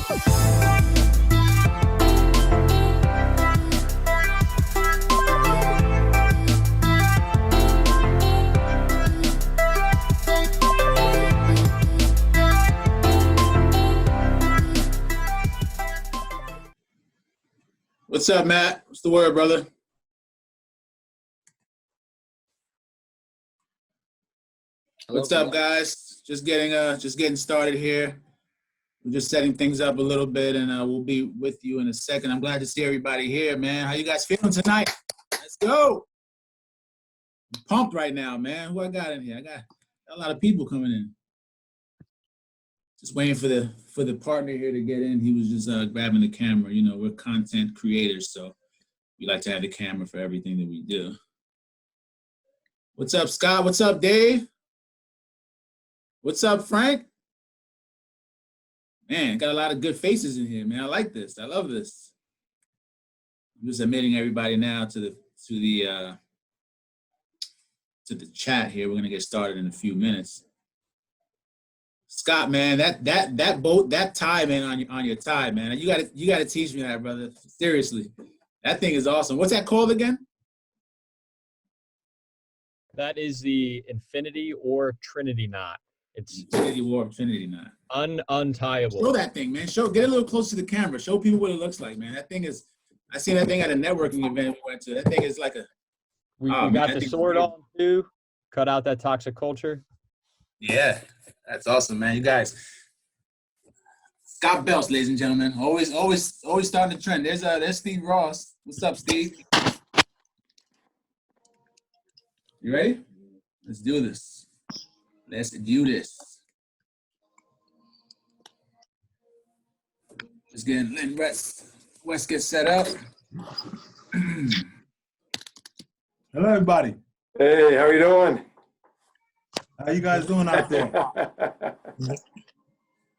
What's up, Matt? What's the word, brother? What's up, guys? Just getting started here. We're just setting things up a little bit, and we'll be with you in a second. I'm glad to see everybody here, man. How you guys feeling tonight? Let's go. I'm pumped right now, man. Who I got in here? I got a lot of people coming in. Just waiting for the partner here to get in. He was just grabbing the camera. You know, we're content creators, so we like to have the camera for everything that we do. What's up, Scott? What's up, Dave? What's up, Frank? Man, got a lot of good faces in here, man. I like this. I love this. I'm just admitting everybody now to the chat here. We're gonna get started in a few minutes. Scott, man, that tie, man, on your tie, man. You gotta teach me that, brother. Seriously, that thing is awesome. What's that called again? That is the Infinity or Trinity knot. It's Infinity War, Trinity knot. Untieable. Show that thing, man. Get a little close to the camera. Show people what it looks like, man. That thing is. I seen that thing at a networking event we went to. That thing is like a. We got the sword on too. Cut out that toxic culture. Yeah, that's awesome, man. You guys. Scott Belts, ladies and gentlemen. Always starting the trend. There's Steve Ross. What's up, Steve? You ready? Let's do this. Let's do this. Just letting Wes get set up. Hello, everybody. Hey, how are you doing? How you guys doing out there?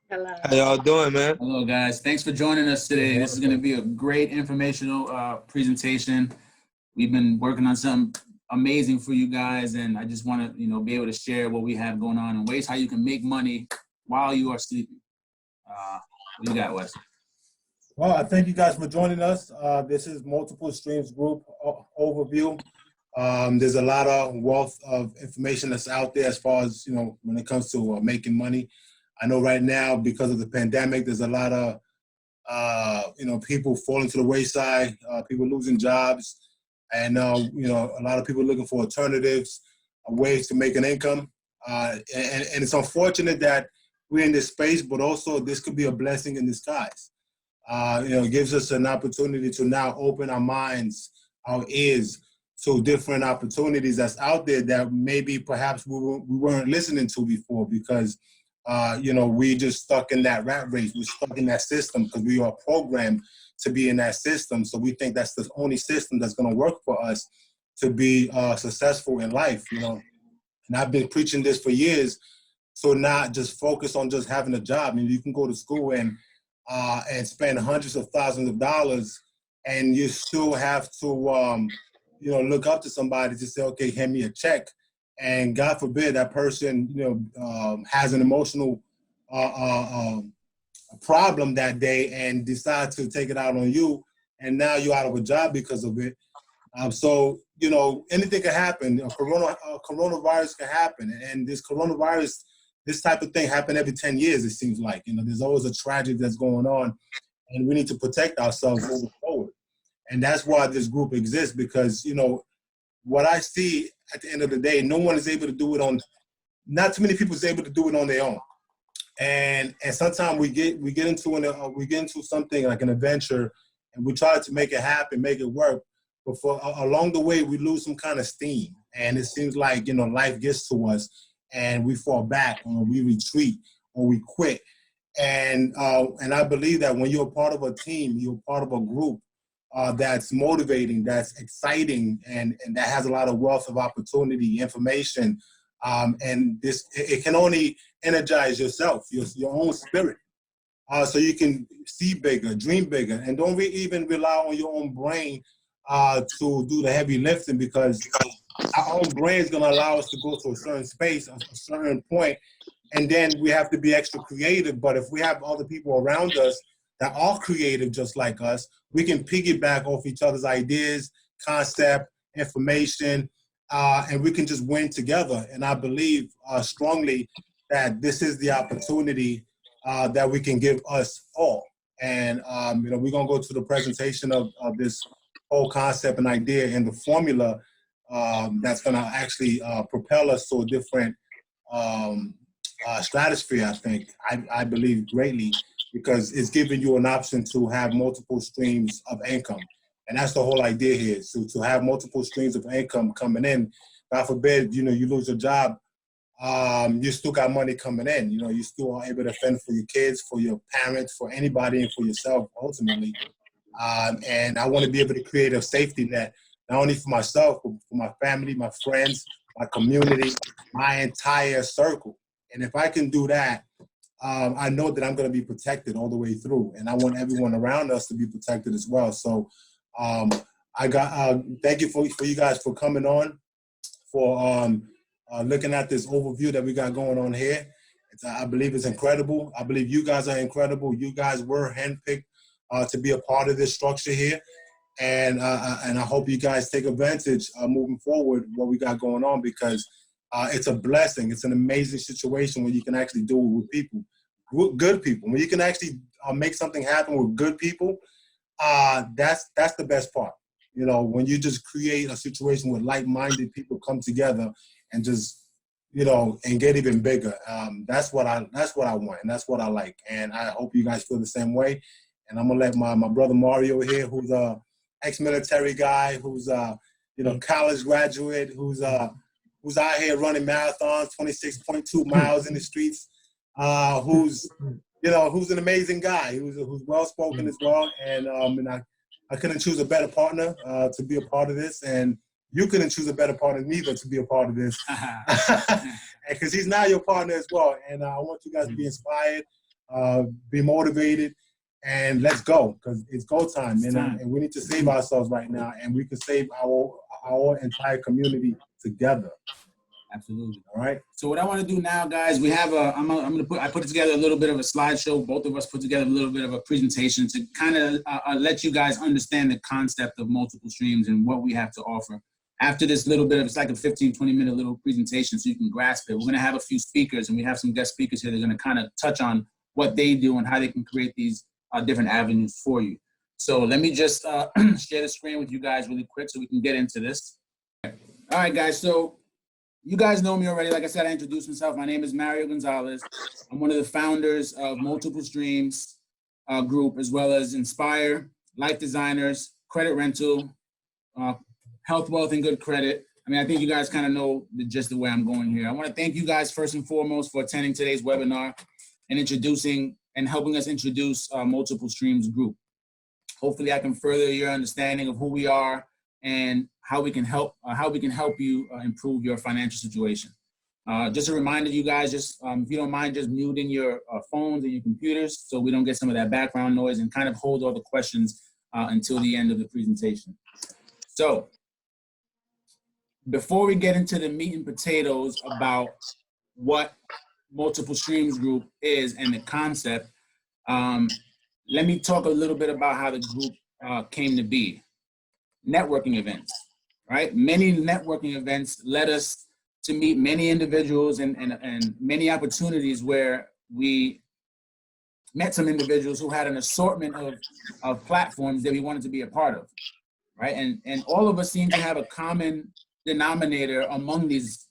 Hello. How y'all doing, man? Hello, guys. Thanks for joining us today. This is going to be a great informational presentation. We've been working on something amazing for you guys, and I just want to, be able to share what we have going on and ways how you can make money while you are sleeping. What you got, Wes? Well, I thank you guys for joining us. This is Multiple Streams Group overview. There's a lot of wealth of information that's out there as far as, when it comes to making money. I know right now, because of the pandemic, there's a lot of, people falling to the wayside, people losing jobs, and, a lot of people looking for alternatives, ways to make an income. And it's unfortunate that we're in this space, but also this could be a blessing in disguise. It gives us an opportunity to now open our minds, our ears to different opportunities that's out there that maybe perhaps we weren't listening to before because, we just stuck in that rat race. We're stuck in that system because we are programmed to be in that system. So we think that's the only system that's going to work for us to be successful in life, And I've been preaching this for years. So not just focus on just having a job. I mean, you can go to school and spend hundreds of thousands of dollars, and you still have to, look up to somebody to say, okay, hand me a check. And God forbid that person, has an emotional problem that day and decide to take it out on you, and now you're out of a job because of it. So, anything can happen. Coronavirus can happen, and this coronavirus. This type of thing happen every 10 years, it seems like. There's always a tragedy that's going on, and we need to protect ourselves moving forward. And that's why this group exists, because, what I see at the end of the day, no one is able to do it not too many people is able to do it on their own. And sometimes we get into something like an adventure, and we try to make it happen, make it work. But along the way, we lose some kind of steam. And it seems like, life gets to us, and we fall back, or we retreat, or we quit. And I believe that when you're part of a team, you're part of a group that's motivating, that's exciting, and that has a lot of wealth of opportunity, information, and it can only energize yourself, your own spirit, so you can see bigger, dream bigger, and don't even rely on your own brain to do the heavy lifting, because our own brain is going to allow us to go to a certain space, a certain point, and then we have to be extra creative. But if we have other people around us that are creative just like us. We can piggyback off each other's ideas, concept, information, and we can just win together. And I believe strongly that this is the opportunity that we can give us all. And, we're going to go to the presentation of this whole concept and idea and the formula that's going to actually propel us to a different stratosphere, I think. I believe greatly, because it's giving you an option to have multiple streams of income. And that's the whole idea here. So to have multiple streams of income coming in, God forbid, you lose your job, you still got money coming in. You still are able to fend for your kids, for your parents, for anybody, and for yourself ultimately. And I want to be able to create a safety net, not only for myself, but for my family, my friends, my community, my entire circle. And if I can do that, I know that I'm going to be protected all the way through. And I want everyone around us to be protected as well. So thank you for you guys for coming on, for looking at this overview that we got going on here. I believe it's incredible. I believe you guys are incredible. You guys were handpicked to be a part of this structure here. And I hope you guys take advantage moving forward what we got going on, because it's a blessing. It's an amazing situation when you can actually do it with people, good people. When you can actually make something happen with good people, that's the best part. When you just create a situation where like-minded people come together and just, and get even bigger. That's what I want, and that's what I like. And I hope you guys feel the same way. And I'm gonna let my brother Mario here, who's a ex-military guy, who's college graduate, who's out here running marathons, 26.2 miles in the streets, who's an amazing guy, who's well-spoken as well. And I couldn't choose a better partner to be a part of this, and you couldn't choose a better partner neither to be a part of this, because he's now your partner as well. And I want you guys to be inspired, be motivated, and let's go, because it's go time, and we need to save ourselves right now, and we can save our entire community together. Absolutely. All right. So what I want to do now, guys, we have I put together a little bit of a slideshow. Both of us put together a little bit of a presentation to kind of let you guys understand the concept of multiple streams and what we have to offer. After this little bit of, it's like a 15, 20-minute little presentation so you can grasp it. We're going to have a few speakers, and we have some guest speakers here that are going to kind of touch on what they do and how they can create these different avenues for you. So let me just share the screen with you guys really quick so we can get into this. All right, guys. So you guys know me already. Like I said, I introduced myself. My name is Mario Gonzalez. I'm one of the founders of Multiple Streams Group, as well as Inspire, Life Designers, Credit Rental, Health, Wealth, and Good Credit. I think you guys kind of know the gist of where I'm going here. I want to thank you guys first and foremost for attending today's webinar and introducing and helping us introduce Multiple Streams Group. Hopefully I can further your understanding of who we are and how we can help you improve your financial situation. Just a reminder, you guys, just if you don't mind, just muting your phones and your computers so we don't get some of that background noise, and kind of hold all the questions until the end of the presentation. So before we get into the meat and potatoes about what Multiple Streams Group is and the concept, let me talk a little bit about how the group came to be. Networking events, right? Many networking events led us to meet many individuals and many opportunities where we met some individuals who had an assortment of platforms that we wanted to be a part of, right? And all of us seem to have a common denominator among these,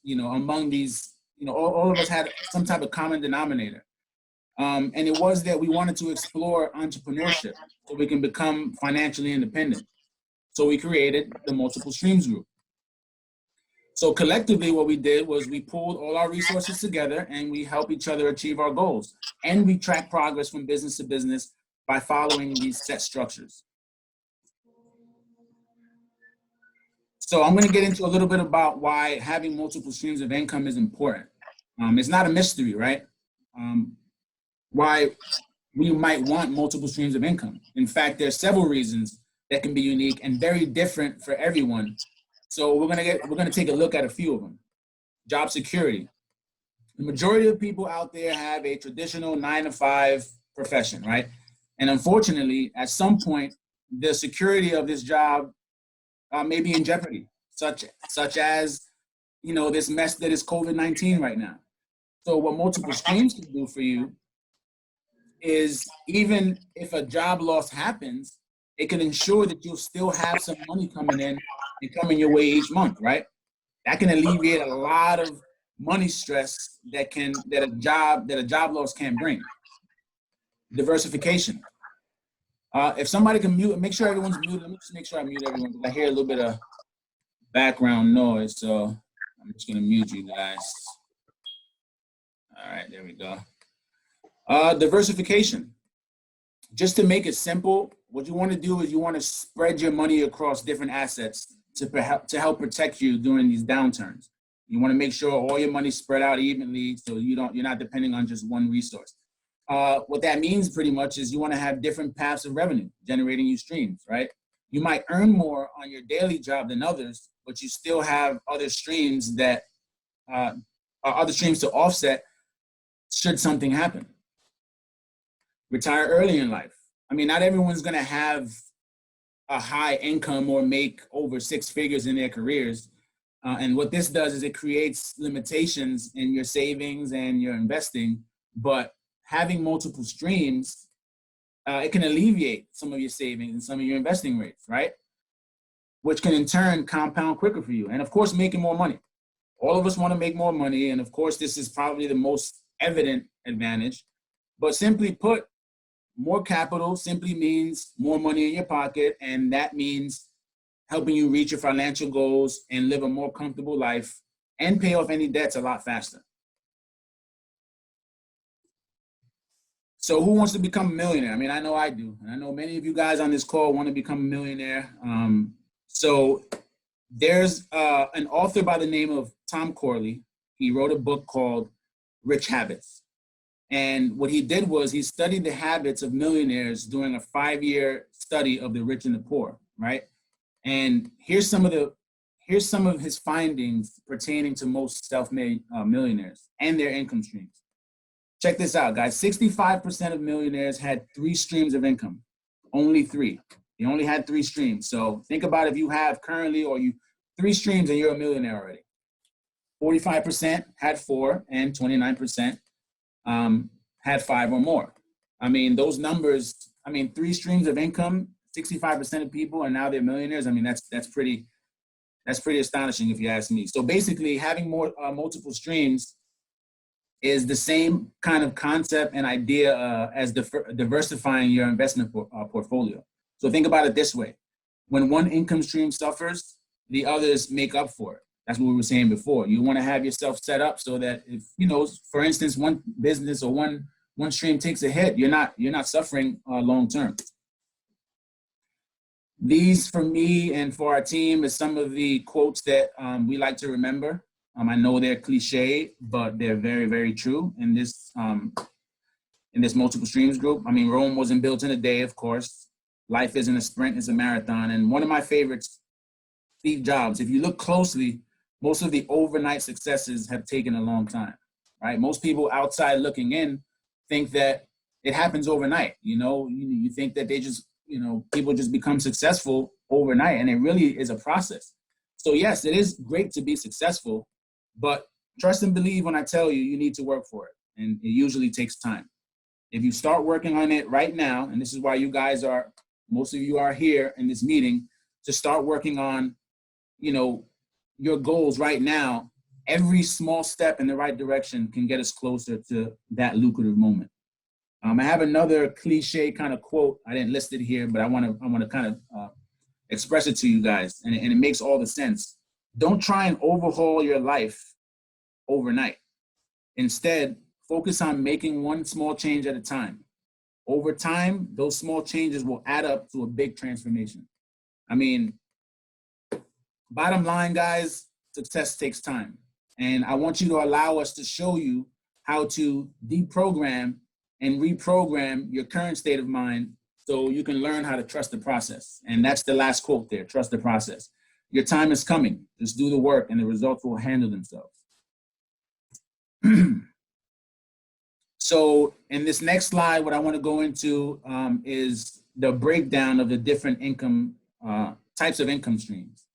all of us had some type of common denominator. And it was that we wanted to explore entrepreneurship so we can become financially independent. So we created the Multiple Streams Group. So collectively, what we did was we pulled all our resources together and we help each other achieve our goals. And we track progress from business to business by following these set structures. So I'm going to get into a little bit about why having multiple streams of income is important. It's not a mystery, right? Why we might want multiple streams of income. In fact, there's several reasons that can be unique and very different for everyone. So we're gonna take a look at a few of them. Job security. The majority of people out there have a traditional 9-to-5 profession, right? And unfortunately, at some point, the security of this job may be in jeopardy, such as, this mess that is COVID-19 right now. So what multiple streams can do for you is, even if a job loss happens, it can ensure that you'll still have some money coming in and coming your way each month, right? That can alleviate a lot of money stress that a job loss can bring. Diversification. If somebody can mute, make sure everyone's muted. Let me just make sure I mute everyone, because I hear a little bit of background noise. So I'm just gonna mute you guys. All right, there we go. Diversification. Just to make it simple, what you want to do is you want to spread your money across different assets to help protect you during these downturns. You want to make sure all your money's spread out evenly, so you're not depending on just one resource. What that means pretty much is you want to have different paths of revenue generating you streams, right? You might earn more on your daily job than others, but you still have other streams that other streams to offset should something happen. Retire early in life. I mean, not everyone's going to have a high income or make over 6 figures in their careers. And what this does is it creates limitations in your savings and your investing. But having multiple streams, it can alleviate some of your savings and some of your investing rates, right? Which can in turn compound quicker for you. And of course, making more money. All of us want to make more money. And of course, this is probably the most evident advantage. But simply put, more capital simply means more money in your pocket, and that means helping you reach your financial goals and live a more comfortable life and pay off any debts a lot faster. So who wants to become a millionaire? I mean, I know I do, and I know many of you guys on this call want to become a millionaire. So there's an author by the name of Tom Corley. He wrote a book called Rich Habits. And what he did was he studied the habits of millionaires during a 5-year study of the rich and the poor, right? And here's some of his findings pertaining to most self-made millionaires and their income streams. Check this out, guys. 65% of millionaires had 3 streams of income. Only 3. They only had 3 streams. So think about if you have currently, or you 3 streams and you're a millionaire already. 45% had 4, and 29% had 5 or more. I mean, those numbers, 3 streams of income, 65% of people, and now they're millionaires. I mean, that's pretty astonishing if you ask me. So basically, having more multiple streams is the same kind of concept and idea as diversifying your investment portfolio. So think about it this way. When one income stream suffers, the others make up for it. That's what we were saying before. You want to have yourself set up so that if, for instance, one business or one stream takes a hit, you're not suffering long term. These, for me and for our team, is some of the quotes that we like to remember. I know they're cliche, but they're very, very true in this multiple streams group. I mean, Rome wasn't built in a day, of course. Life isn't a sprint, it's a marathon. And one of my favorites, Steve Jobs, if you look closely, most of the overnight successes have taken a long time, right? Most people outside looking in think that it happens overnight. You think that they just, people just become successful overnight, and it really is a process. So yes, it is great to be successful, but trust and believe when I tell you, you need to work for it. And it usually takes time. If you start working on it right now, and this is why most of you are here in this meeting, to start working on, your goals right now, every small step in the right direction can get us closer to that lucrative moment. I have another cliche kind of quote. I didn't list it here, but I want to kind of express it to you guys, and it makes all the sense. Don't try and overhaul your life overnight. Instead, focus on making one small change at a time. Over time, those small changes will add up to a big transformation. I mean, bottom line, guys, success takes time. And I want you to allow us to show you how to deprogram and reprogram your current state of mind so you can learn how to trust the process. And that's the last quote there, trust the process. Your time is coming. Just do the work and the results will handle themselves. So in this next slide, what I want to go into is the breakdown of the different income types of income streams.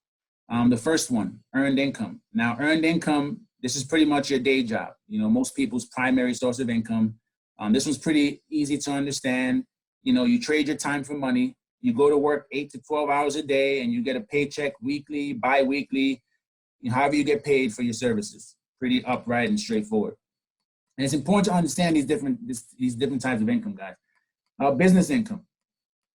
The first one, earned income. Now, earned income, this is pretty much your day job. You know, most people's primary source of income. This one's pretty easy to understand. You know, you trade your time for money. You go to work 8 to 12 hours a day and you get a paycheck weekly, bi-weekly, however you get paid for your services. Pretty upright and straightforward. And it's important to understand these different types of income, guys. Business income.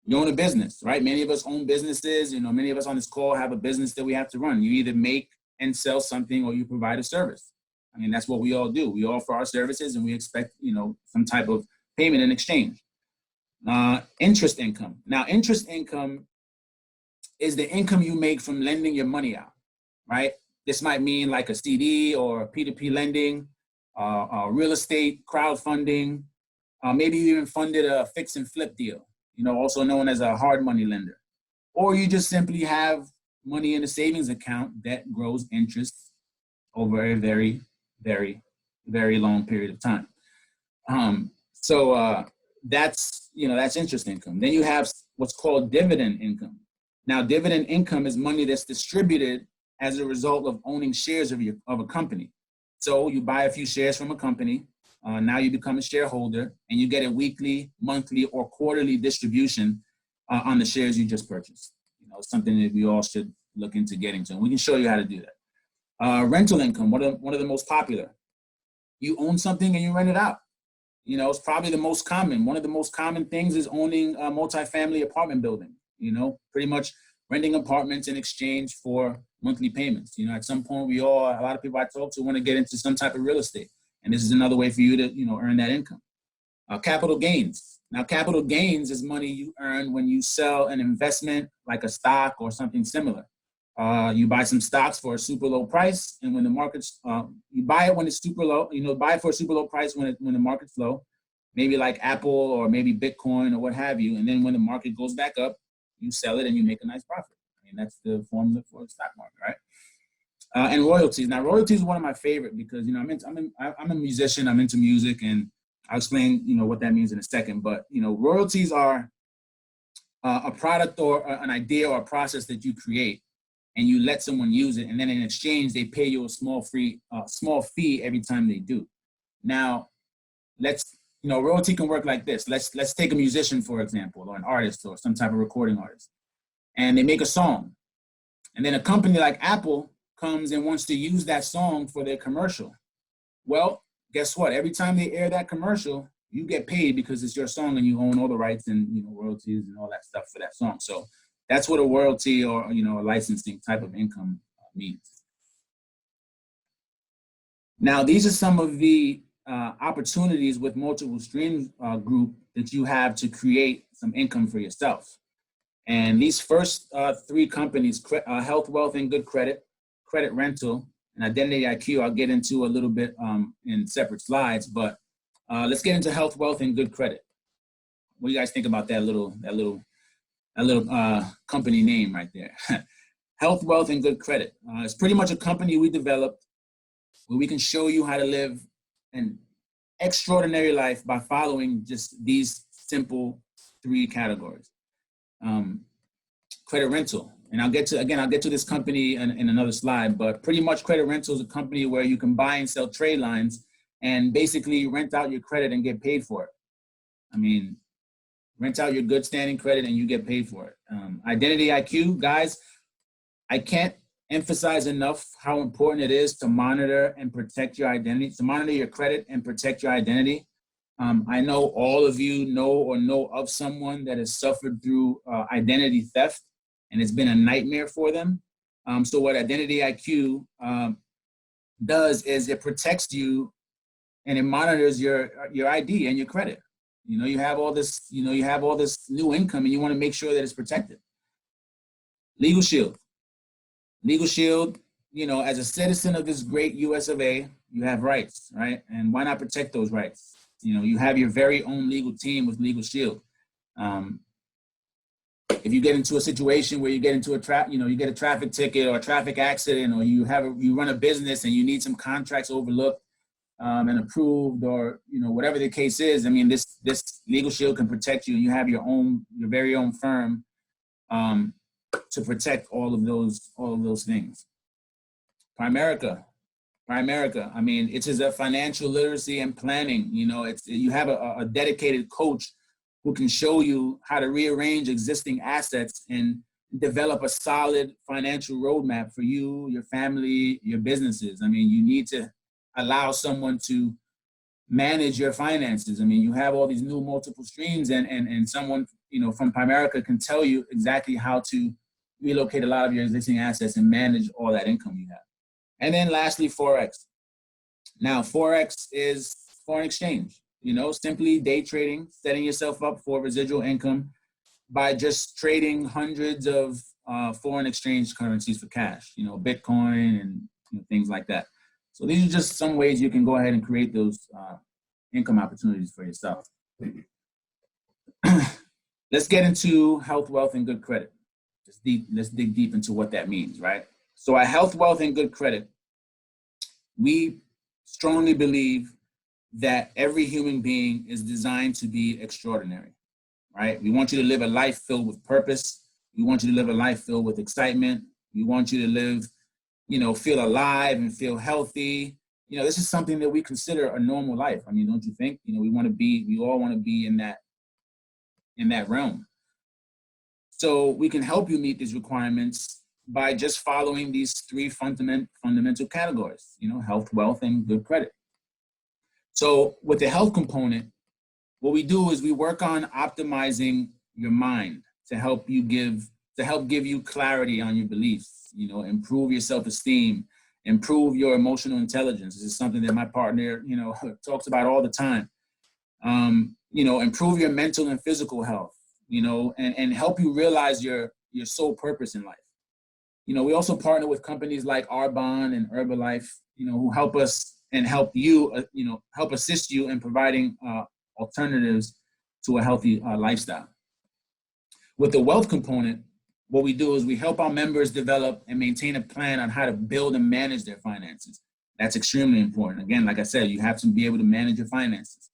You own a business, right? Many of us own businesses. You know, many of us on this call have a business that we have to run. You either make and sell something or you provide a service. I mean, that's what we all do. We offer our services and we expect, you know, some type of payment in exchange. Interest income. Now, interest income is the income you make from lending your money out, right? This might mean like a CD or P2P lending, real estate, crowdfunding, maybe you even funded a fix and flip deal, you know, also known as a hard money lender. Or you just simply have money in a savings account that grows interest over a very, very, very long period of time. That's, you know, that's interest income. Then you have what's called dividend income. Now, dividend income is money that's distributed as a result of owning shares of a company. So you buy a few shares from a company, now you become a shareholder and you get a weekly, monthly, or quarterly distribution on the shares you just purchased. You know, something that we all should look into getting to. And we can show you how to do that. Rental income, one of the most popular. You own something and you rent it out. You know, it's probably the most common. One of the most common things is owning a multifamily apartment building, you know, pretty much renting apartments in exchange for monthly payments. You know, at some point a lot of people I talk to want to get into some type of real estate. And this is another way for you to, you know, earn that income. Capital gains. Now, capital gains is money you earn when you sell an investment like a stock or something similar. You buy some stocks for a super low price, and when the market's, you buy it when it's super low, you know, buy it for a super low price when the market's low, maybe like Apple or maybe Bitcoin or what have you. And then when the market goes back up, you sell it and you make a nice profit. I mean, that's the formula for the stock market, right? And royalties. Now, royalties is one of my favorite because, you know, I'm a musician, I'm into music, and I'll explain, you know, what that means in a second. But, you know, royalties are a product or an idea or a process that you create and you let someone use it, and then in exchange they pay you a small fee every time they do. Now, you know, royalty can work like this. Let's take a musician, for example, or an artist or some type of recording artist, and they make a song, and then a company like Apple comes and wants to use that song for their commercial. Well, guess what? Every time they air that commercial, you get paid because it's your song and you own all the rights and, you know, royalties and all that stuff for that song. So that's what a royalty or, you know, a licensing type of income means. Now, these are some of the opportunities with multiple streams group that you have to create some income for yourself. And these first three companies, Health, Wealth, and Good Credit, Credit Rental, and Identity IQ, I'll get into a little bit in separate slides, but let's get into Health, Wealth, and Good Credit. What do you guys think about that little company name right there? Health, Wealth, and Good Credit. It's pretty much a company we developed where we can show you how to live an extraordinary life by following just these simple three categories. Credit rental, and I'll get to this company in another slide, but pretty much credit rental is a company where you can buy and sell trade lines and basically rent out your credit and get paid for it. I mean, rent out your good standing credit and you get paid for it. Identity IQ, guys, I can't emphasize enough how important it is to monitor and protect your identity, to monitor your credit and protect your identity. I know all of you know of someone that has suffered through identity theft, and it's been a nightmare for them. So what Identity IQ does is it protects you and it monitors your ID and your credit. You know, you have all this new income and you want to make sure that it's protected. Legal Shield. Legal Shield, you know, as a citizen of this great US of A, you have rights, right? And why not protect those rights? You know, you have your very own legal team with Legal Shield. If you get into a situation where you get into you get a traffic ticket or a traffic accident, or you run a business and you need some contracts overlooked, and approved, or whatever the case is. I mean, this legal shield can protect you. You have your very own firm to protect all of those things. Primerica. I mean, it is a financial literacy and planning. You have a dedicated coach who can show you how to rearrange existing assets and develop a solid financial roadmap for you, your family, your businesses. I mean, you need to allow someone to manage your finances. I mean, you have all these new multiple streams, and someone, from Primerica can tell you exactly how to relocate a lot of your existing assets and manage all that income you have. And then lastly, Forex. Now, Forex is foreign exchange, simply day trading, setting yourself up for residual income by just trading hundreds of foreign exchange currencies for cash, Bitcoin and things like that. So these are just some ways you can go ahead and create those income opportunities for yourself. Let's get into health, wealth, and good credit. Let's dig deep into what that means, right? So at health, wealth, and good credit, we strongly believe that every human being is designed to be extraordinary, right? We want you to live a life filled with purpose. We want you to live a life filled with excitement. We want you to live, feel alive and feel healthy. This is something that we consider a normal life. I mean, don't you think? We all want to be in that realm. So we can help you meet these requirements by just following these three fundamental categories, health, wealth, and good credit. So with the health component, what we do is we work on optimizing your mind to help give you clarity on your beliefs, improve your self-esteem, improve your emotional intelligence. This is something that my partner, talks about all the time. Improve your mental and physical health, and help you realize your sole purpose in life. We also partner with companies like Arbonne and Herbalife, who help us and help assist you in providing alternatives to a healthy lifestyle. With the wealth component, what we do is we help our members develop and maintain a plan on how to build and manage their finances. That's extremely important. Again, like I said, you have to be able to manage your finances.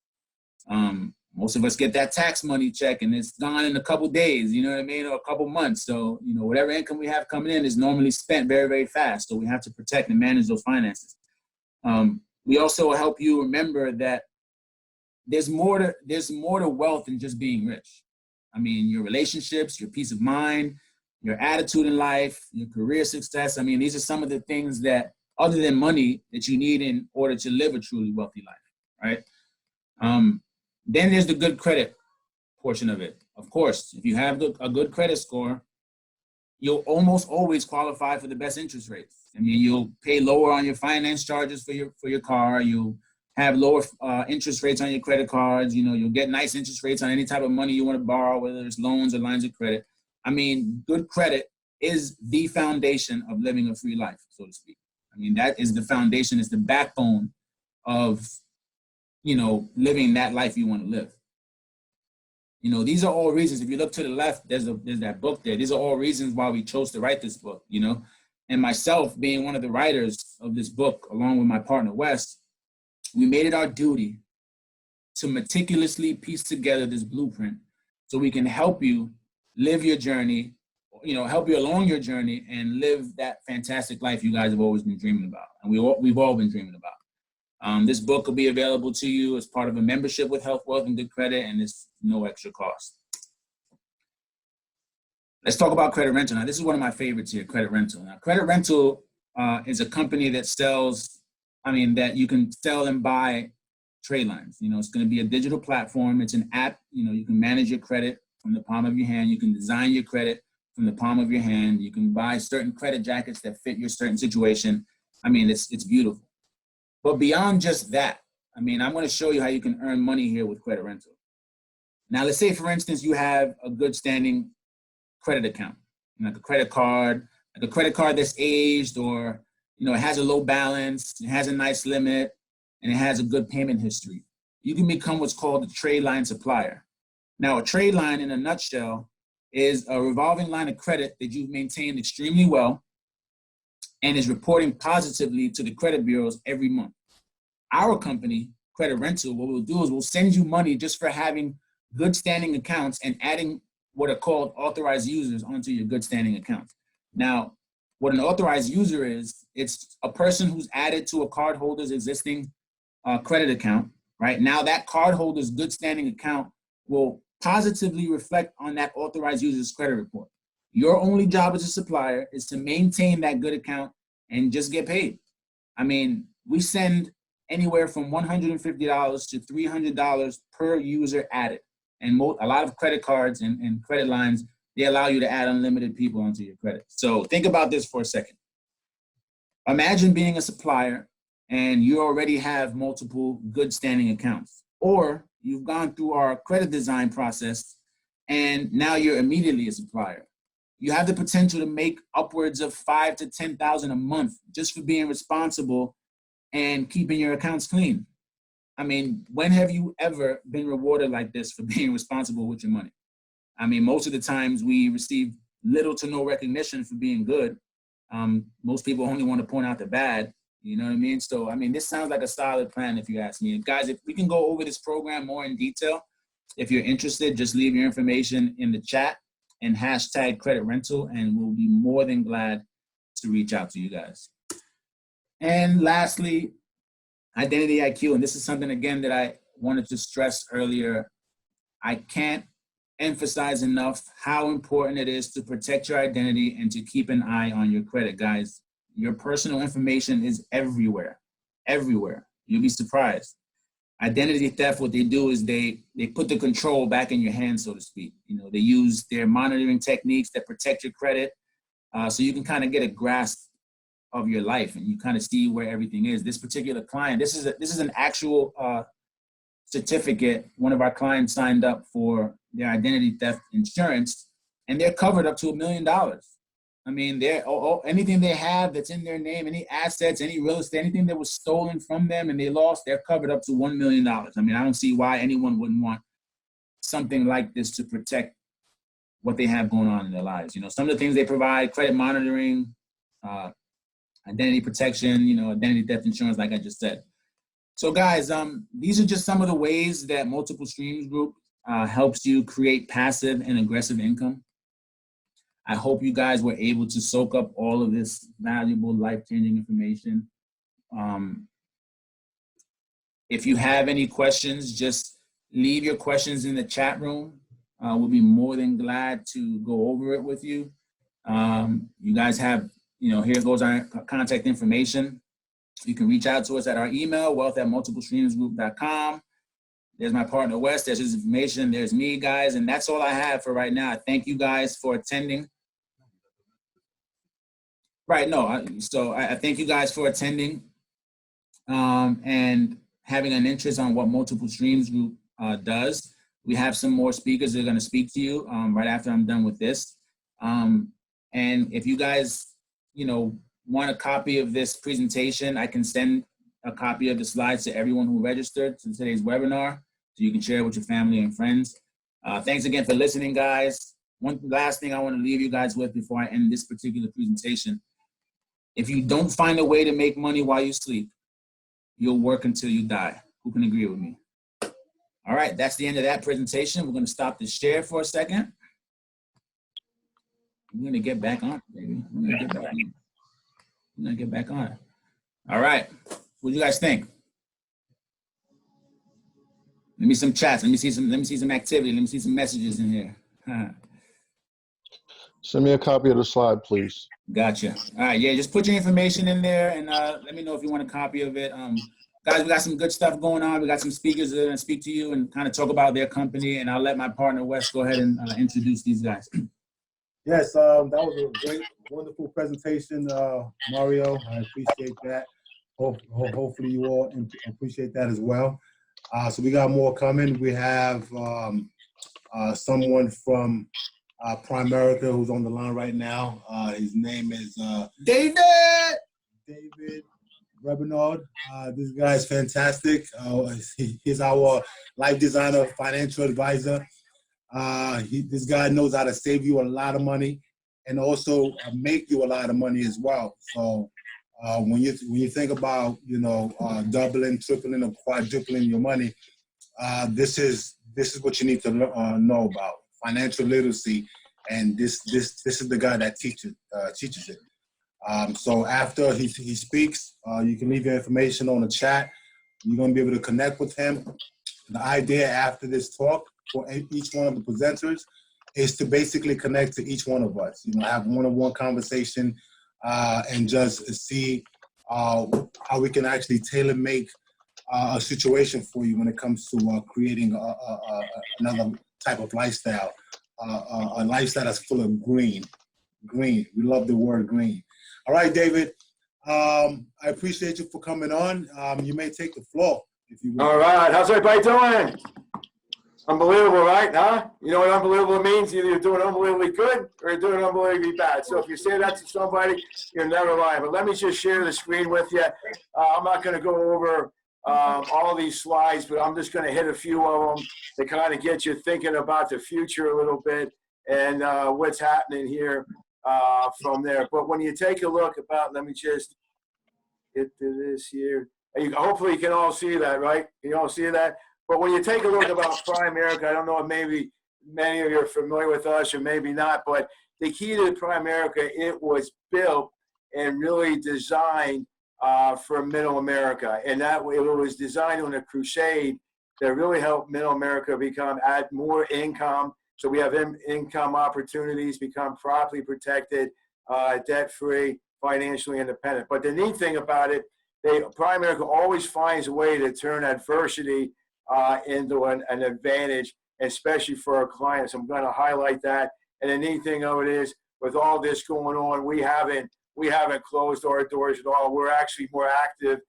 Most of us get that tax money check and it's gone in a couple days, or a couple months. So, whatever income we have coming in is normally spent very, very fast. So we have to protect and manage those finances. We also help you remember that there's more to wealth than just being rich. I mean, your relationships, your peace of mind, your attitude in life, your career success. I mean, these are some of the things that, other than money, that you need in order to live a truly wealthy life, right? Then there's the good credit portion of it. Of course, if you have a good credit score, you'll almost always qualify for the best interest rates. I mean, you'll pay lower on your finance charges for your car. You'll have lower interest rates on your credit cards. You'll get nice interest rates on any type of money you want to borrow, whether it's loans or lines of credit. I mean, good credit is the foundation of living a free life, so to speak. I mean, that is the foundation, it's the backbone of living that life you want to live. These are all reasons. If you look to the left, there's that book there. These are all reasons why we chose to write this book, And myself being one of the writers of this book, along with my partner, Wes, we made it our duty to meticulously piece together this blueprint so we can help you live your journey, help you along your journey and live that fantastic life you guys have always been dreaming about. And we've all been dreaming about. This book will be available to you as part of a membership with Health, Wealth, and Good Credit, and it's no extra cost. Let's talk about Credit Rental. Now, this is one of my favorites here, Credit Rental. Now, Credit Rental is a company that that you can sell and buy trade lines. It's going to be a digital platform. It's an app. You can manage your credit from the palm of your hand. You can design your credit from the palm of your hand. You can buy certain credit jackets that fit your certain situation. I mean, it's beautiful. But beyond just that, I'm going to show you how you can earn money here with Credit Rental. Now, let's say, for instance, you have a good standing credit account, like a credit card that's aged, or, it has a low balance, it has a nice limit, and it has a good payment history. You can become what's called a trade line supplier. Now, a trade line, in a nutshell, is a revolving line of credit that you've maintained extremely well and is reporting positively to the credit bureaus every month. our company, Credit Rental, what we'll do is we'll send you money just for having good standing accounts and adding what are called authorized users onto your good standing account. Now, what an authorized user is, it's a person who's added to a cardholder's existing credit account, right? Now that cardholder's good standing account will positively reflect on that authorized user's credit report. Your only job as a supplier is to maintain that good account and just get paid. I mean, we send anywhere from $150 to $300 per user added. And a lot of credit cards and credit lines, they allow you to add unlimited people onto your credit. So think about this for a second. Imagine being a supplier and you already have multiple good standing accounts, or you've gone through our credit design process and now you're immediately a supplier. You have the potential to make upwards of $5,000 to $10,000 a month just for being responsible and keeping your accounts clean. I mean, when have you ever been rewarded like this for being responsible with your money? I mean, most of the times we receive little to no recognition for being good. Most people only want to point out the bad, you know what I mean? So, I mean, this sounds like a solid plan if you ask me. And guys, if we can go over this program more in detail, if you're interested, just leave your information in the chat and hashtag Credit Rental, and we'll be more than glad to reach out to you guys. And lastly, Identity IQ. And this is something, again, that I wanted to stress earlier. I can't emphasize enough how important it is to protect your identity and to keep an eye on your credit, guys. Your personal information is everywhere, everywhere. You'll be surprised. Identity theft, what they do is they put the control back in your hands, so to speak. You know, they use their monitoring techniques that protect your credit, so you can kind of get a grasp of your life and you kind of see where everything is. This particular client, this is an actual certificate. One of our clients signed up for their identity theft insurance, and they're covered up to $1 million. I mean, they're anything they have that's in their name, any assets, any real estate, anything that was stolen from them and they lost, they're covered up to $1 million. I mean, I don't see why anyone wouldn't want something like this to protect what they have going on in their lives. You know, some of the things they provide: credit monitoring, identity protection, you know, identity theft insurance, like I just said. So guys, these are just some of the ways that Multiple Streams Group helps you create passive and aggressive income. I hope you guys were able to soak up all of this valuable, life-changing information. If you have any questions, just leave your questions in the chat room. We'll be more than glad to go over it with you. You guys have, you know, here goes our contact information. You can reach out to us at our email, wealth@multiplestreamsgroup.com. There's my partner, Wes. There's his information. There's me, guys. And that's all I have for right now. Thank you guys for attending. Right, no, so I thank you guys for attending and having an interest on what Multiple Streams Group does. We have some more speakers that are gonna speak to you right after I'm done with this. And if you guys, you know, want a copy of this presentation, I can send a copy of the slides to everyone who registered to today's webinar, so you can share it with your family and friends. Thanks again for listening, guys. One last thing I wanna leave you guys with before I end this particular presentation. If you don't find a way to make money while you sleep, you'll work until you die. Who can agree with me? All right, that's the end of that presentation. We're gonna stop the share for a second. We're gonna get back on, baby. We're gonna get back on. All right, what do you guys think? Let me some chats. Let me see some activity. Let me see some messages in here. Send me a copy of the slide, please. Gotcha. All right, yeah, just put your information in there and let me know if you want a copy of it. Guys, we got some good stuff going on. We got some speakers that are gonna speak to you and kind of talk about their company, and I'll let my partner, Wes, go ahead and introduce these guys. Yes, that was a great, wonderful presentation, Mario. I appreciate that. Hopefully you all appreciate that as well. So we got more coming. We have someone from Primerica who's on the line right now. His name is David Rebinard. This guy is fantastic. He's our life designer, financial advisor. This guy knows how to save you a lot of money and also make you a lot of money as well. So When you think about, doubling, tripling, or quadrupling your money, this is what you need to know about financial literacy, and this is the guy that teaches it. So after he speaks, you can leave your information on the chat. You're going to be able to connect with him. The idea after this talk for each one of the presenters is to basically connect to each one of us. Have one-on-one conversation and just see how we can actually tailor make a situation for you when it comes to creating another type of lifestyle, a lifestyle that's full of green. Green. We love the word green. All right, David. I appreciate you for coming on. You may take the floor if you will. All right. How's everybody doing? Unbelievable, right? Huh? You know what unbelievable means? Either you're doing unbelievably good or you're doing unbelievably bad. So if you say that to somebody, you're never lying. But let me just share the screen with you. I'm not going to go over all these slides, but I'm just going to hit a few of them to kind of get you thinking about the future a little bit and what's happening here from there. But when you take a look about, let me just get to this here. Hopefully you can all see that, right? You all see that? But when you take a look about Primerica, I don't know if maybe many of you are familiar with us or maybe not, but the key to Primerica, it was built and really designed for middle America. And that way it was designed on a crusade that really helped middle America add more income. So we have income opportunities, become properly protected, debt-free, financially independent. But the neat thing about it, Primerica always finds a way to turn adversity into an advantage, especially for our clients. I'm going to highlight that. And the neat thing of it is, with all this going on, we haven't closed our doors at all. We're actually more active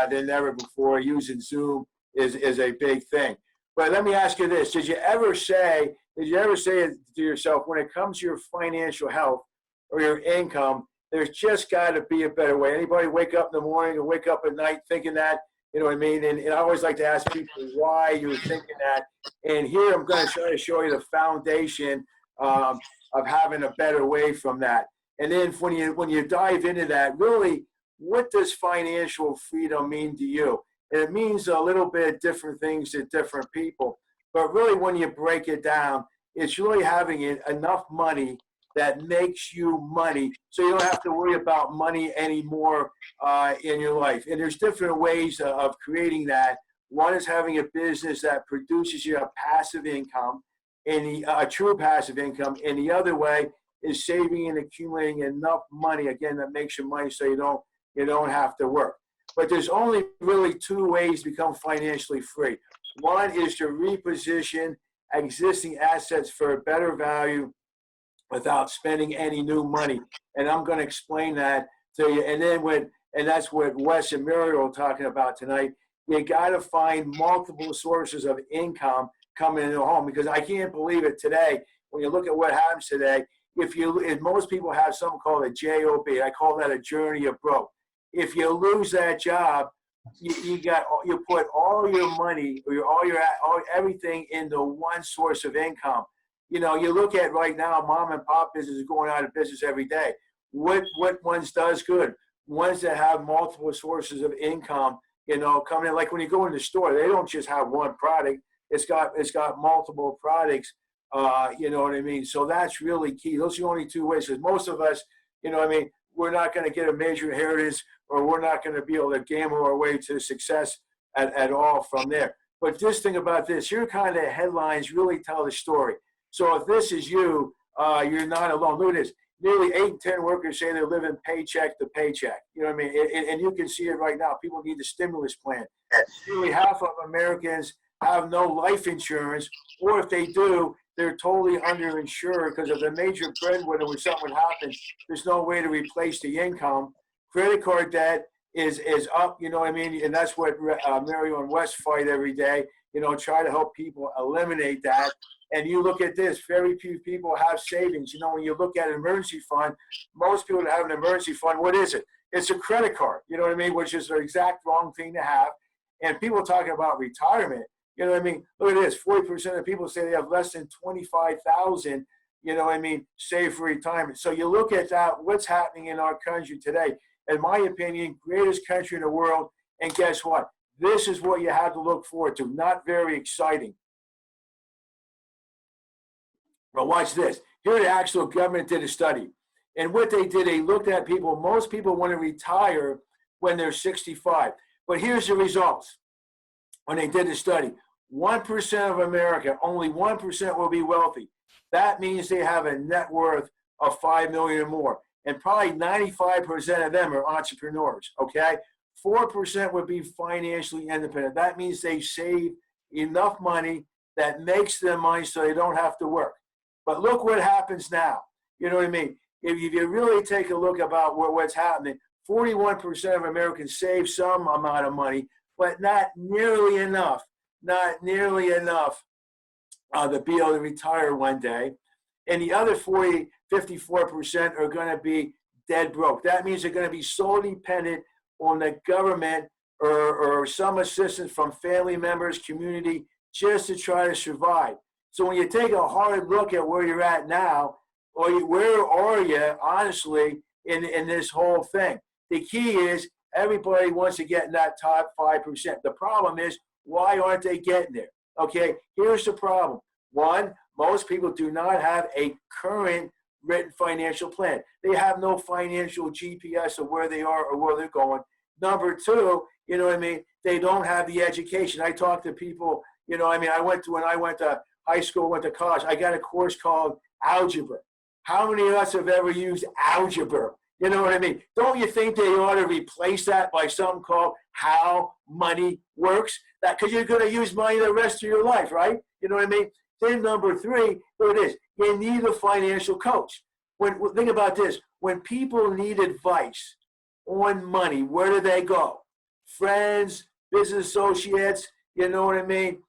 than ever before. Using Zoom is a big thing. But let me ask you this: Did you ever say to yourself, when it comes to your financial health or your income, there's just got to be a better way? Anybody wake up in the morning or wake up at night thinking that? You know what I mean? And I always like to ask people why you're thinking that. And here I'm going to try to show you the foundation of having a better way from that. And then when you dive into that, really, what does financial freedom mean to you? And it means a little bit different things to different people. But really, when you break it down, it's really having enough money that makes you money, so you don't have to worry about money anymore in your life. And there's different ways of creating that. One is having a business that produces you a passive income, and a true passive income. And the other way is saving and accumulating enough money, again, that makes you money, so you don't have to work. But there's only really two ways to become financially free. One is to reposition existing assets for a better value without spending any new money. And I'm going to explain that to you. And then that's what Wes and Muriel are talking about tonight. You got to find multiple sources of income coming into the home, because I can't believe it today. When you look at what happens today, if most people have something called a JOB, I call that a journey of broke. If you lose that job, you put all your money or everything into one source of income. You look at right now, mom and pop business is going out of business every day. What ones does good? Ones that have multiple sources of income, coming in. Like when you go in the store, they don't just have one product. It's got multiple products. You know what I mean? So that's really key. Those are the only two ways. Because most of us, we're not going to get a major inheritance, or we're not going to be able to gamble our way to success at all from there. But this thing about this, your kind of headlines really tell the story. So if this is you, you're not alone. Look at this. Nearly 8 in 10 workers say they're living paycheck to paycheck. You know what I mean? And you can see it right now. People need the stimulus plan. Nearly half of Americans have no life insurance, or if they do, they're totally underinsured because if the major breadwinner, when something would happen, there's no way to replace the income. Credit card debt is up, you know what I mean? And that's what Mario and Wes fight every day, try to help people eliminate that. And you look at this, very few people have savings. When you look at an emergency fund, most people that have an emergency fund, what is it? It's a credit card, you know what I mean? Which is the exact wrong thing to have. And people talking about retirement, you know what I mean? Look at this, 40% of people say they have less than $25,000, saved for retirement. So you look at that, what's happening in our country today. in my opinion, greatest country in the world. And guess what? This is what you have to look forward to. Not very exciting. But watch this. Here the actual government did a study. And what they did, they looked at people. Most people want to retire when they're 65. But here's the results. When they did the study, 1% of America, only 1% will be wealthy. That means they have a net worth of 5 million or more. And probably 95% of them are entrepreneurs, okay? 4% would be financially independent. That means they save enough money that makes them money so they don't have to work. But look what happens now. You know what I mean? If you really take a look about what's happening, 41% of Americans save some amount of money, but not nearly enough to be able to retire one day. And the other 54% are going to be dead broke. That means they're going to be solely dependent on the government or some assistance from family members, community, just to try to survive. So when you take a hard look at where you're at now, where are you, honestly, in this whole thing? The key is everybody wants to get in that top 5%. The problem is, why aren't they getting there? Okay, here's the problem. One, most people do not have a current written financial plan. They have no financial GPS of where they are or where they're going. Number two, you know what I mean? They don't have the education. I talk to people, you know, I mean, when I went to high school, went to college, I got a course called algebra. How many of us have ever used algebra? You know what I mean? Don't you think they ought to replace that by something called how money works? That because you're going to use money the rest of your life, right? You know what I mean? Then number three, here it is. You need a financial coach. Think about this. When people need advice on money, where do they go? Friends, business associates, you know what I mean?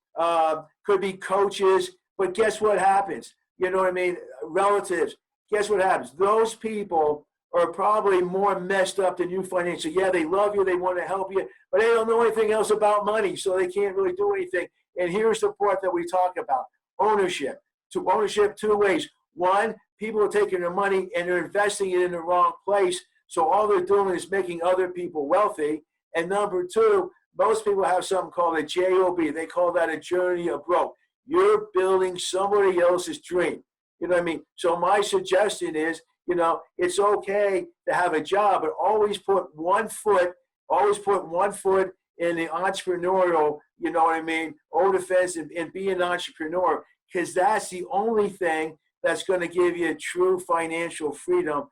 Could be coaches, but guess what happens? You know what I mean? Relatives. Guess what happens? Those people are probably more messed up than you financially. Yeah, they love you, they want to help you, but they don't know anything else about money, so they can't really do anything. And here's the part that we talk about. Ownership. Ownership two ways. One, people are taking their money and they're investing it in the wrong place, so all they're doing is making other people wealthy. And number two, most people have something called a JOB. They call that a journey of broke. You're building somebody else's dream. You know what I mean? So my suggestion is, you know, it's okay to have a job, but always put one foot in the entrepreneurial, you know what I mean, over the fence and be an entrepreneur, because that's the only thing that's going to give you true financial freedom,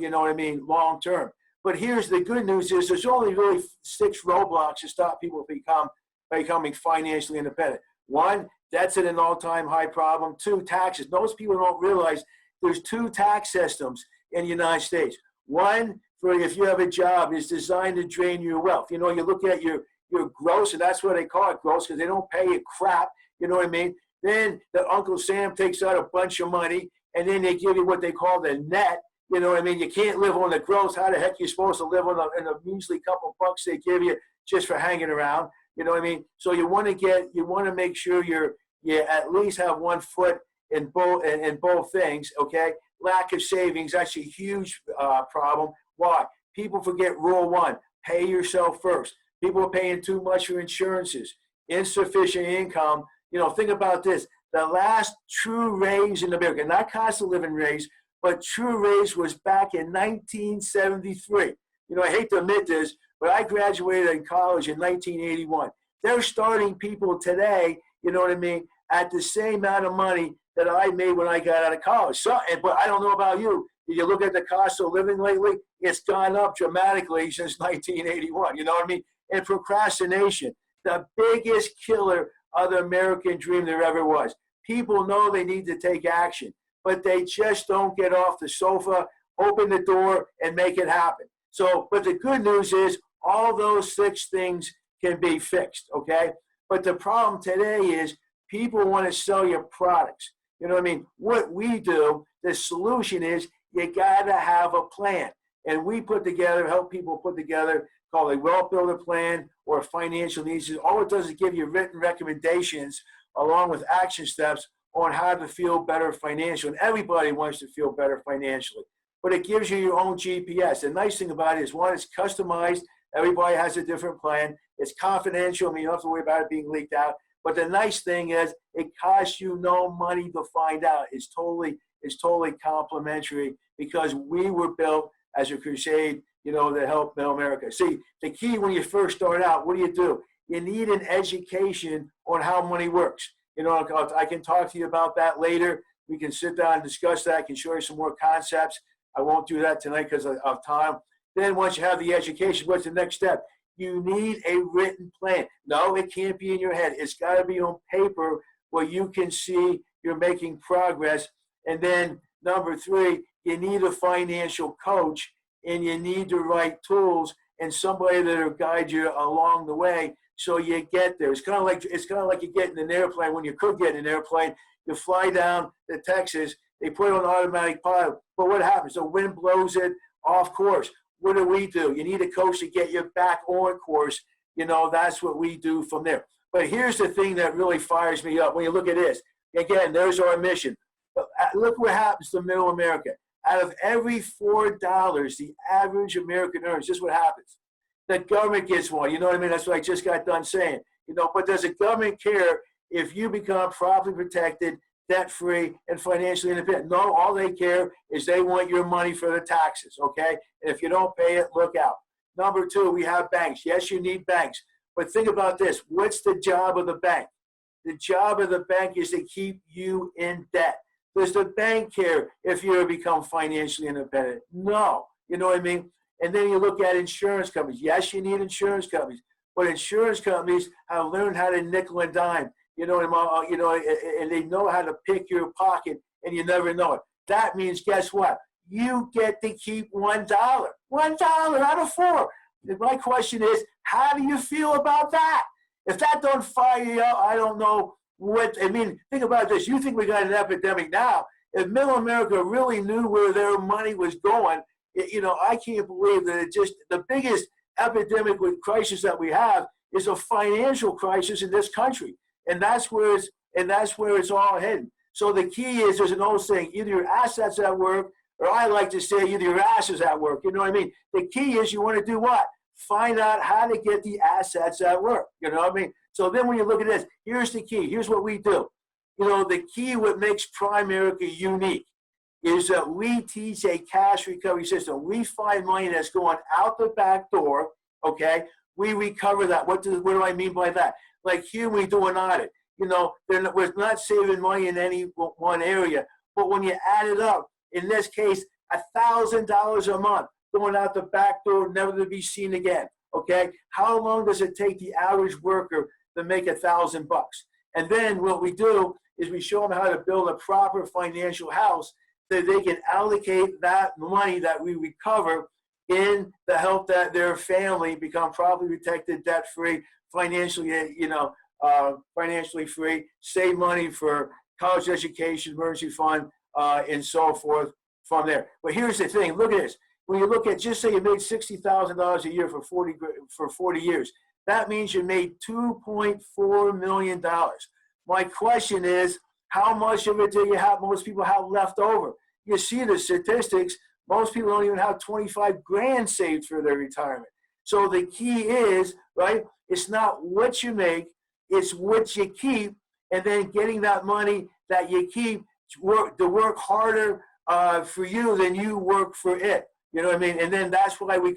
you know what I mean, long term. But here's the good news is there's only really 6 roadblocks to stop people becoming financially independent. One, debt's at an all-time high problem. 2, taxes. Most people don't realize there's 2 tax systems in the United States. One, for if you have a job, is designed to drain your wealth. You know, you look at your gross, and that's what they call it, gross, because they don't pay you crap. You know what I mean? Then the Uncle Sam takes out a bunch of money, and then they give you what they call the net. You know what I mean? You can't live on the gross. How the heck are you supposed to live on a measly couple bucks they give you just for hanging around? You know what I mean? So you want to make sure you at least have one foot in both things. Okay, lack of savings, that's a huge problem. Why? People forget rule 1: pay yourself first. People are paying too much for insurances, insufficient income. You know, think about this: the last true raise in America, not cost of living raise, but true raise was back in 1973. You know, I hate to admit this, but I graduated in college in 1981. They're starting people today, you know what I mean, at the same amount of money that I made when I got out of college. So, but I don't know about you. If you look at the cost of living lately, it's gone up dramatically since 1981. You know what I mean? And procrastination, the biggest killer of the American dream there ever was. People know they need to take action, but they just don't get off the sofa, open the door, and make it happen. So, but the good news is all those 6 things can be fixed, okay? But the problem today is people want to sell you products. You know what I mean? What we do, the solution is you got to have a plan. And we help people put together, called a wealth builder plan or financial needs. All it does is give you written recommendations along with action steps on how to feel better financially. And everybody wants to feel better financially. but it gives you your own GPS. The nice thing about it is, one, it's customized. Everybody has a different plan. It's confidential. I mean, you don't have to worry about it being leaked out. But the nice thing is, it costs you no money to find out. It's totally complimentary, because we were built as a crusade, you know, to help middle America. See, the key when you first start out, what do? You need an education on how money works. You know, I can talk to you about that later. We can sit down and discuss that. I can show you some more concepts. I won't do that tonight because of time. Then once you have the education, what's the next step? You need a written plan. No, it can't be in your head. It's got to be on paper where you can see you're making progress. And then number 3, you need a financial coach, and you need the right tools and somebody that'll guide you along the way so you get there. It's kind of like you get in an airplane. When you could get in an airplane, you fly down to Texas, they put it on automatic pilot. But what happens? The wind blows it off course. What do? You need a coach to get you back on course. You know, that's what we do from there. But here's the thing that really fires me up. When you look at this, again, there's our mission. But look what happens to middle America. Out of every $4 the average American earns, this is what happens. The government gets one. You know what I mean? That's what I just got done saying. You know, but does the government care if you become properly protected, debt-free, and financially independent? No, all they care is they want your money for the taxes, okay? And if you don't pay it, look out. Number 2, we have banks. Yes, you need banks. But think about this. What's the job of the bank? The job of the bank is to keep you in debt. Does the bank care if you become financially independent? No. You know what I mean? And then you look at insurance companies. Yes, you need insurance companies. But insurance companies have learned how to nickel and dime. You know, and they know how to pick your pocket, and you never know it. That means, guess what? You get to keep $1. $1 out of 4. And my question is, how do you feel about that? If that don't fire you up, I don't know what. I mean, think about this. You think we got an epidemic now. If middle America really knew where their money was going, you know, I can't believe that the biggest epidemic with crisis that we have is a financial crisis in this country. And that's where it's all heading. So the key is, there's an old saying, either your assets at work, or I like to say, either your ass is at work. You know what I mean? The key is, you want to do what? Find out how to get the assets at work. You know what I mean? So then when you look at this, here's the key. Here's what we do. You know, the key, what makes Primerica unique, is that we teach a cash recovery system. We find money that's going out the back door, okay? We recover that. What do I mean by that? Like here, we do an audit. You know, we're not saving money in any one area, but when you add it up, in this case, $1,000 a month going out the back door, never to be seen again, okay? How long does it take the average worker to make $1,000 bucks? And then what we do is we show them how to build a proper financial house so they can allocate that money that we recover in to help that their family become properly protected, debt-free, financially, financially free, save money for college education, emergency fund, and so forth from there. But here's the thing. Look at this. When you look at, just say you made $60,000 a year for 40 years, that means you made $2.4 million. My question is, how much of it do you have? Most people have left over. You see the statistics. Most people don't even have 25 grand saved for their retirement. So the key is, right, it's not what you make, it's what you keep, and then getting that money that you keep to work harder for you than you work for it. You know what I mean? And then that's why we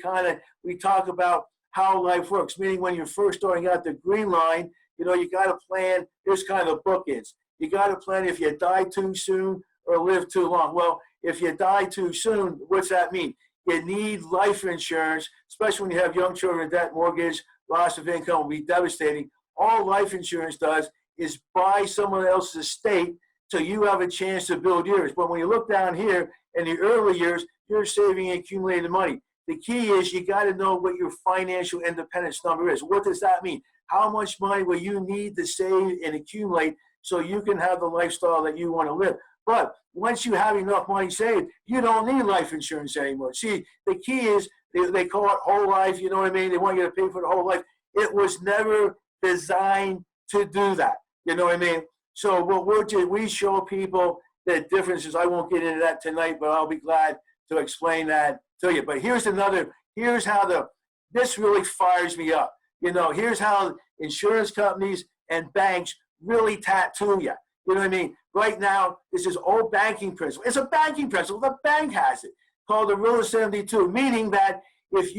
talk about how life works, meaning when you're first starting out the green line, you know, you got to plan. Here's kind of the bookends. You got to plan if you die too soon or live too long. Well, if you die too soon, what's that mean? You need life insurance, especially when you have young children, debt, mortgage, loss of income will be devastating. All life insurance does is buy someone else's estate so you have a chance to build yours. But when you look down here in the early years, you're saving and accumulating money. The key is you got to know what your financial independence number is. What does that mean? How much money will you need to save and accumulate so you can have the lifestyle that you want to live? But once you have enough money saved, you don't need life insurance anymore. See, the key is they call it whole life. You know what I mean? They want you to pay for the whole life. It was never designed to do that. You know what I mean? So what we show people the differences. I won't get into that tonight, but I'll be glad to explain that to you. But here's how this really fires me up. You know, here's how insurance companies and banks really tattoo you. You know what I mean? Right now, this is old banking principle. It's a banking principle. The bank has it, called the Rule of 72, meaning that if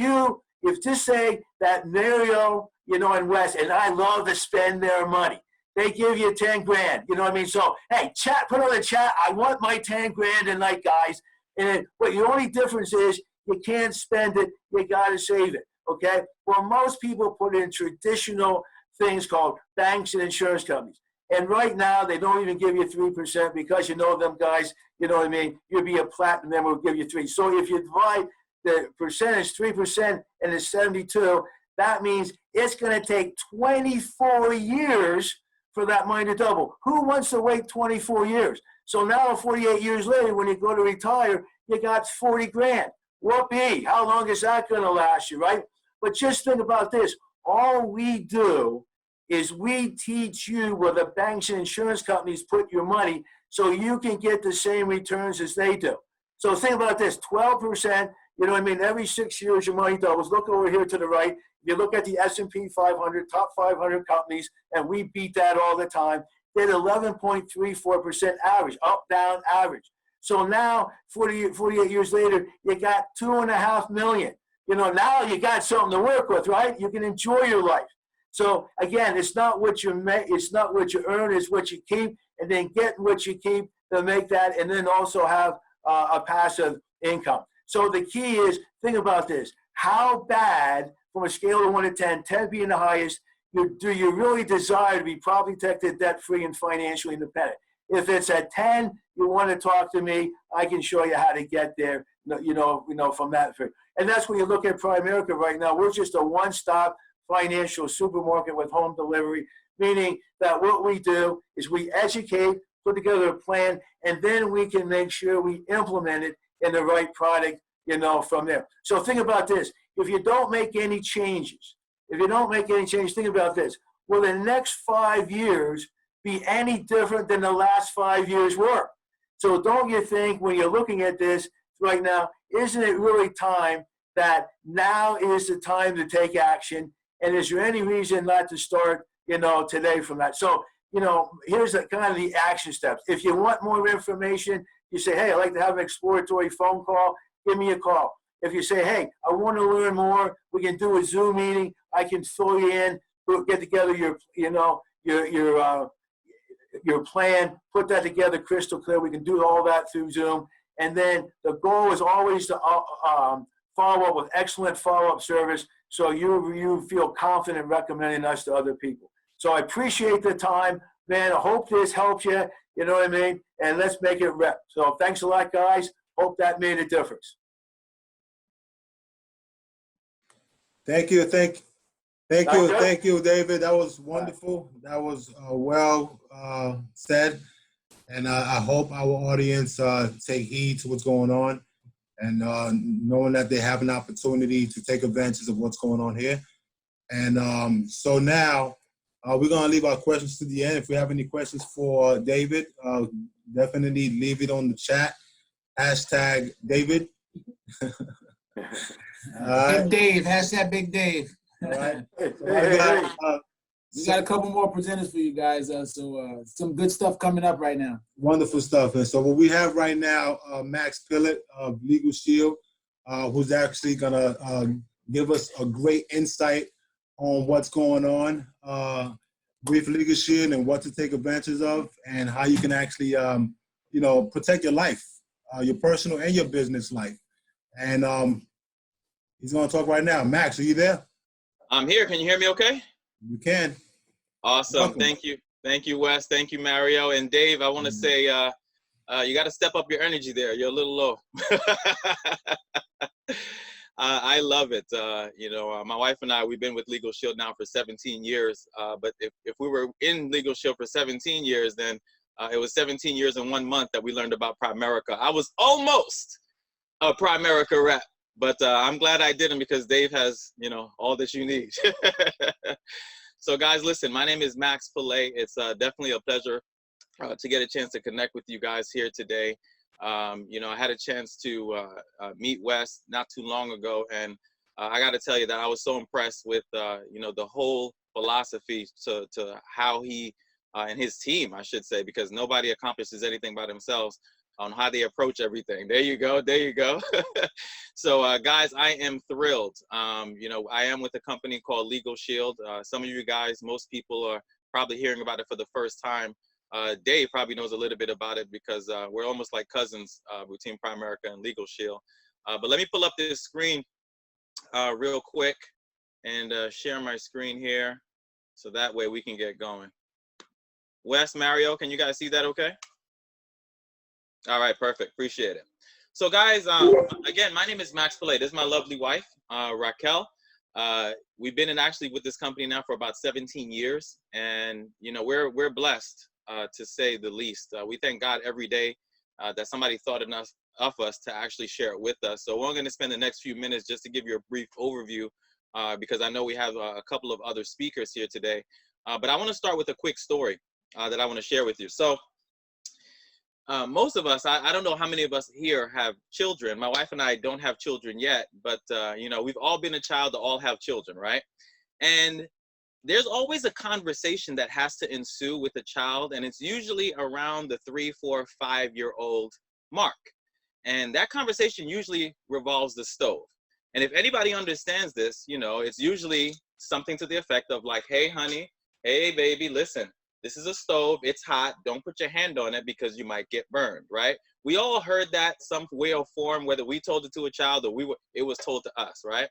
just say that Mario, you know, and Wes, and I love to spend their money. They give you 10 grand. You know what I mean? So, hey, chat, put on the chat, I want my 10 grand tonight, guys. And but the only difference is you can't spend it. You got to save it. Okay? Well, most people put in traditional things called banks and insurance companies. And right now, they don't even give you 3% because you know them guys, you know what I mean? You'll be a platinum member, will give you 3. So if you divide the percentage, 3%, and it's 72, that means it's going to take 24 years for that money to double. Who wants to wait 24 years? So now 48 years later, when you go to retire, you got 40 grand. Whoopee, how long is that going to last you, right? But just think about this. All we do is we teach you where the banks and insurance companies put your money so you can get the same returns as they do. So think about this, 12%, you know what I mean, every 6 years your money doubles. Look over here to the right. You look at the S&P 500, top 500 companies, and we beat that all the time. They had 11.34% average, up, down, average. So now, 48 years later, you got $2.5 million. You know, now you got something to work with, right? You can enjoy your life. So again, it's not what you make, it's not what you earn, it's what you keep, and then get what you keep to make that, and then also have a passive income. So the key is, think about this. How bad, from a scale of 1 to 10, 10 being the highest, do you really desire to be property protected, debt-free, and financially independent? If it's at 10, you want to talk to me, I can show you how to get there, you know, from that. And that's when you look at Primerica right now. We're just a one-stop financial supermarket with home delivery, meaning that what we do is we educate, put together a plan, and then we can make sure we implement it in the right product, you know, from there. So think about this. If you don't make any changes, think about this. Will the next 5 years be any different than the last 5 years were? So don't you think, when you're looking at this right now, isn't it really time that now is the time to take action? And is there any reason not to start, you know, today from that? So, you know, here's kind of the action steps. If you want more information, you say, hey, I'd like to have an exploratory phone call, give me a call. If you say, hey, I want to learn more, we can do a Zoom meeting, I can fill you in, we'll get together your plan, put that together crystal clear. We can do all that through Zoom. And then the goal is always to follow up with excellent follow-up service, so you feel confident recommending us to other people. So I appreciate the time, man. I hope this helps you, you know what I mean? And let's make it rep. So thanks a lot, guys. Hope that made a difference. Thank you, David. That was wonderful. That was well said. And I hope our audience take heed to what's going on, and knowing that they have an opportunity to take advantage of what's going on here. And so now we're going to leave our questions to the end. If we have any questions for David, definitely leave it on the chat. Hashtag David. Big Dave, hashtag Big Dave. All right. We got a couple more presenters for you guys. So some good stuff coming up right now. Wonderful stuff. And so what we have right now, Max Pillett of Legal Shield, who's actually going to give us a great insight on what's going on with Legal Shield and what to take advantage of, and how you can actually, protect your life, your personal and your business life. And he's going to talk right now. Max, are you there? I'm here. Can you hear me okay? You can. Awesome. Welcome. Thank you. Thank you, Wes. Thank you, Mario. And Dave, I want to say you got to step up your energy there. You're a little low. I love it. My wife and I, we've been with Legal Shield now for 17 years. But if we were in Legal Shield for 17 years, then it was 17 years and 1 month that we learned about Primerica. I was almost a Primerica rep, but I'm glad I didn't, because Dave has, all that you need. So guys, listen, my name is Max Pillett. It's definitely a pleasure to get a chance to connect with you guys here today. You know, I had a chance to meet Wes not too long ago, and I got to tell you that I was so impressed with, you know, the whole philosophy to how he and his team, I should say, because nobody accomplishes anything by themselves, on how they approach everything. There you go. There you go. So, guys, I am thrilled. You know, I am with a company called Legal Shield. Some of you guys, most people are probably hearing about it for the first time. Dave probably knows a little bit about it because we're almost like cousins between Primerica and Legal Shield. But let me pull up this screen real quick and share my screen here so that way we can get going. Wes, Mario, can you guys see that okay? All right, perfect. Appreciate it. So guys, again, my name is Max Pillay. This is my lovely wife, Raquel. We've been actually with this company now for about 17 years. And, you know, we're blessed to say the least. We thank God every day that somebody thought enough of us to actually share it with us. So we're going to spend the next few minutes just to give you a brief overview because I know we have a couple of other speakers here today. But I want to start with a quick story that I want to share with you. So most of us, I don't know how many of us here have children. My wife and I don't have children yet, but you know, we've all been a child to all have children, right? And there's always a conversation that has to ensue with a child, and it's usually around the 3, 4, 5-year-old mark. And that conversation usually revolves the stove. And if anybody understands this, you know, it's usually something to the effect of like, hey, honey, hey, baby, listen. This is a stove, it's hot, don't put your hand on it because you might get burned, right? We all heard that some way or form, whether we told it to a child or it was told to us, right?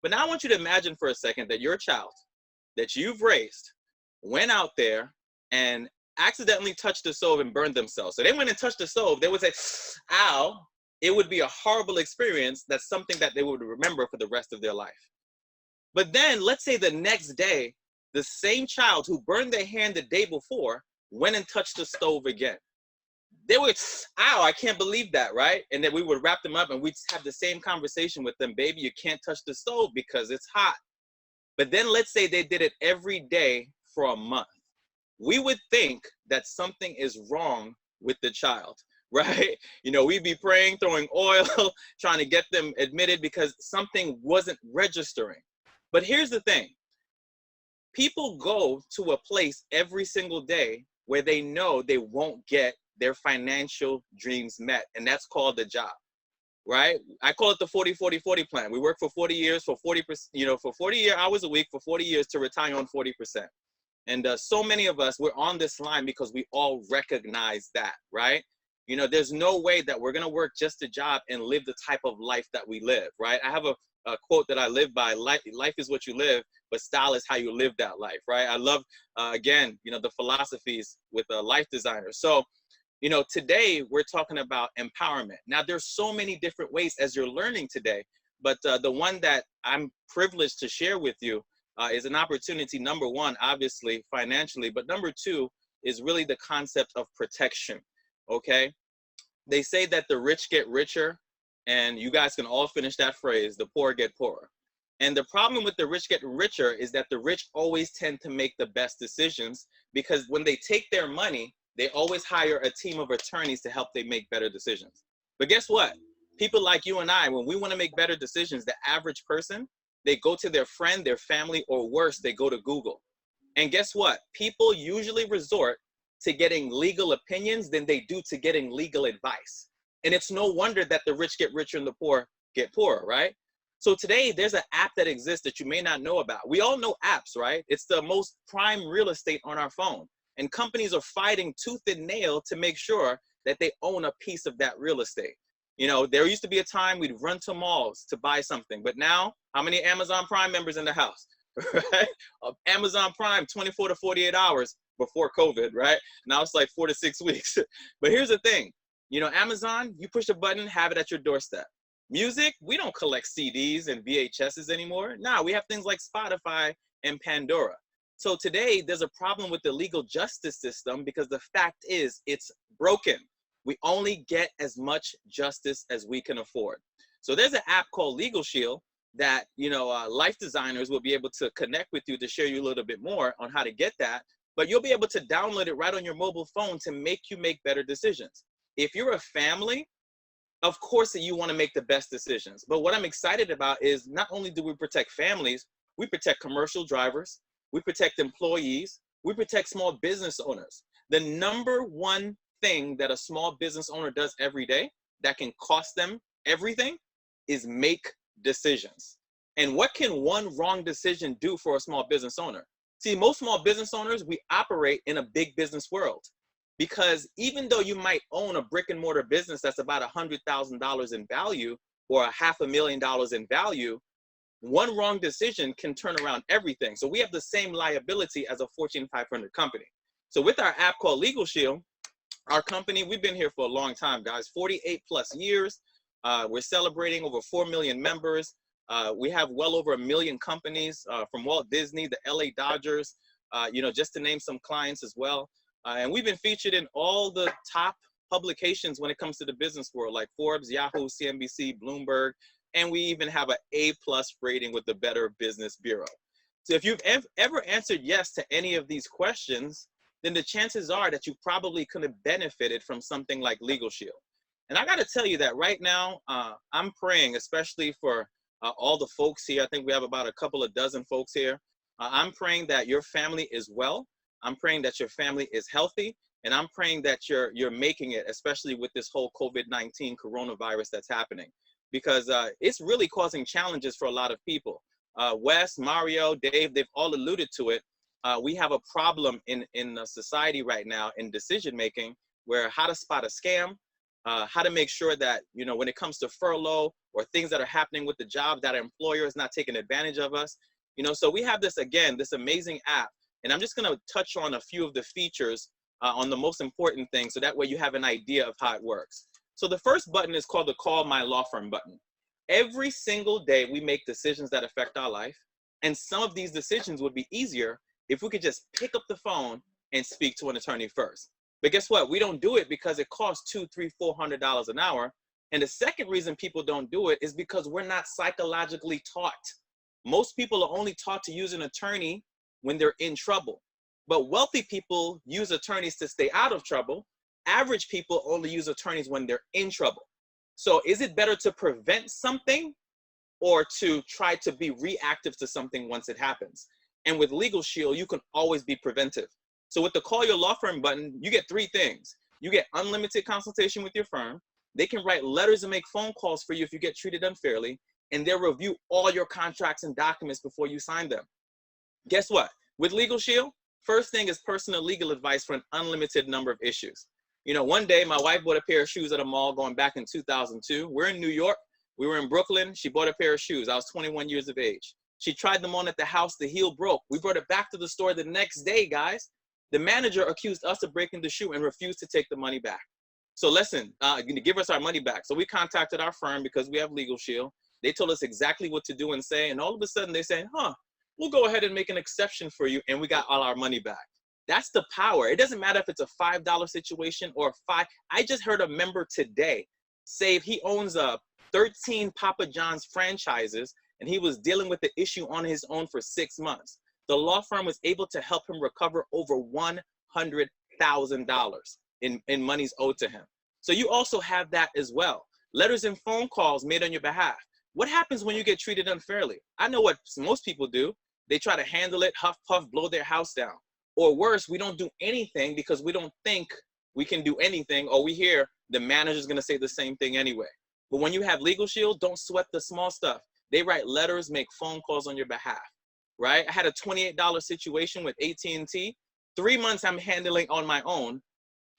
But now I want you to imagine for a second that your child that you've raised went out there and accidentally touched the stove and burned themselves. So they went and touched the stove, they would say, ow. It would be a horrible experience. That's something that they would remember for the rest of their life. But then let's say the next day, the same child who burned their hand the day before went and touched the stove again. They would, ow, I can't believe that, right? And then we would wrap them up and we'd have the same conversation with them. Baby, you can't touch the stove because it's hot. But then let's say they did it every day for a month. We would think that something is wrong with the child, right? You know, we'd be praying, throwing oil, trying to get them admitted because something wasn't registering. But here's the thing. People go to a place every single day where they know they won't get their financial dreams met, and that's called the job, right? I call it the 40-40-40 plan. We work for 40 years, for 40%, you know, for 40 hours a week, for 40 years to retire on 40%. And so many of us, we're on this line because we all recognize that, right? You know, there's no way that we're gonna work just a job and live the type of life that we live, right? I have a quote that I live by, life is what you live, but style is how you live that life, right? I love, again, you know, the philosophies with life designers. So, you know, today we're talking about empowerment. Now, there's so many different ways as you're learning today, but the one that I'm privileged to share with you is an opportunity, number one, obviously, financially, but number two is really the concept of protection, okay? They say that the rich get richer, and you guys can all finish that phrase, the poor get poorer. And the problem with the rich get richer is that the rich always tend to make the best decisions because when they take their money, they always hire a team of attorneys to help them make better decisions. But guess what? People like you and I, when we want to make better decisions, the average person, they go to their friend, their family, or worse, they go to Google. And guess what? People usually resort to getting legal opinions than they do to getting legal advice. And it's no wonder that the rich get richer and the poor get poorer, right? So today there's an app that exists that you may not know about. We all know apps, right? It's the most prime real estate on our phone. And companies are fighting tooth and nail to make sure that they own a piece of that real estate. You know, there used to be a time we'd run to malls to buy something, but now how many Amazon Prime members in the house, right? Amazon Prime 24 to 48 hours before COVID, right? Now it's like 4 to 6 weeks. But here's the thing. You know, Amazon, you push a button, have it at your doorstep. Music, we don't collect CDs and VHSs anymore. Now we have things like Spotify and Pandora. So today there's a problem with the legal justice system because the fact is it's broken. We only get as much justice as we can afford. So there's an app called Legal Shield that, you know, life designers will be able to connect with you to share you a little bit more on how to get that. But you'll be able to download it right on your mobile phone to make you make better decisions. if you're a family, of course that you want to make the best decisions. But what I'm excited about is not only do we protect families, we protect commercial drivers, we protect employees, we protect small business owners. The number one thing that a small business owner does every day that can cost them everything is make decisions. And what can one wrong decision do for a small business owner? See, most small business owners, we operate in a big business world, because even though you might own a brick and mortar business that's about $100,000 in value or $500,000 in value, one wrong decision can turn around everything. So we have the same liability as a Fortune 500 company. So with our app called Legal Shield, our company, we've been here for a long time, guys, 48 plus years. We're celebrating over 4 million members. We have well over 1 million companies from Walt Disney, the LA Dodgers, just to name some clients as well. And we've been featured in all the top publications when it comes to the business world, like Forbes, Yahoo, CNBC, Bloomberg, and we even have an A+ rating with the Better Business Bureau. So if you've ever answered yes to any of these questions, then the chances are that you probably could have benefited from something like Legal Shield. And I got to tell you that right now, I'm praying, especially for all the folks here. I think we have about a couple of dozen folks here. I'm praying that your family is well. I'm praying that your family is healthy. And I'm praying that you're making it, especially with this whole COVID-19 coronavirus that's happening, because it's really causing challenges for a lot of people. Wes, Mario, Dave, they've all alluded to it. We have a problem in society right now in decision-making, where how to spot a scam, how to make sure that, when it comes to furlough or things that are happening with the job, that our employer is not taking advantage of us. So we have this, again, this amazing app, and I'm just going to touch on a few of the features on the most important things, so that way you have an idea of how it works. So the first button is called the Call My Law Firm button. Every single day we make decisions that affect our life, and some of these decisions would be easier if we could just pick up the phone and speak to an attorney first. But guess what? We don't do it because it costs $200, $300, $400 an hour. And the second reason people don't do it is because we're not psychologically taught. Most people are only taught to use an attorney when they're in trouble. But wealthy people use attorneys to stay out of trouble. Average people only use attorneys when they're in trouble. So is it better to prevent something or to try to be reactive to something once it happens? And with Legal Shield, you can always be preventive. So with the Call Your Law Firm button, you get 3 things. You get unlimited consultation with your firm. They can write letters and make phone calls for you if you get treated unfairly, and they'll review all your contracts and documents before you sign them. Guess what? With Legal Shield, first thing is personal legal advice for an unlimited number of issues. One day my wife bought a pair of shoes at a mall going back in 2002. We're in New York. We were in Brooklyn. She bought a pair of shoes. I was 21 years of age. She tried them on at the house. The heel broke. We brought it back to the store the next day, guys. The manager accused us of breaking the shoe and refused to take the money back. So listen, give us our money back. So we contacted our firm because we have Legal Shield. They told us exactly what to do and say. And all of a sudden they said, we'll go ahead and make an exception for you. And we got all our money back. That's the power. It doesn't matter if it's a $5 situation or I just heard a member today say he owns 13 Papa John's franchises, and he was dealing with the issue on his own for 6 months. The law firm was able to help him recover over $100,000 in monies owed to him. So you also have that as well. Letters and phone calls made on your behalf. What happens when you get treated unfairly? I know what most people do. They try to handle it, huff, puff, blow their house down. Or worse, we don't do anything because we don't think we can do anything, or we hear the manager's gonna say the same thing anyway. But when you have Legal Shield, don't sweat the small stuff. They write letters, make phone calls on your behalf, right? I had a $28 situation with AT&T. 3 months I'm handling on my own.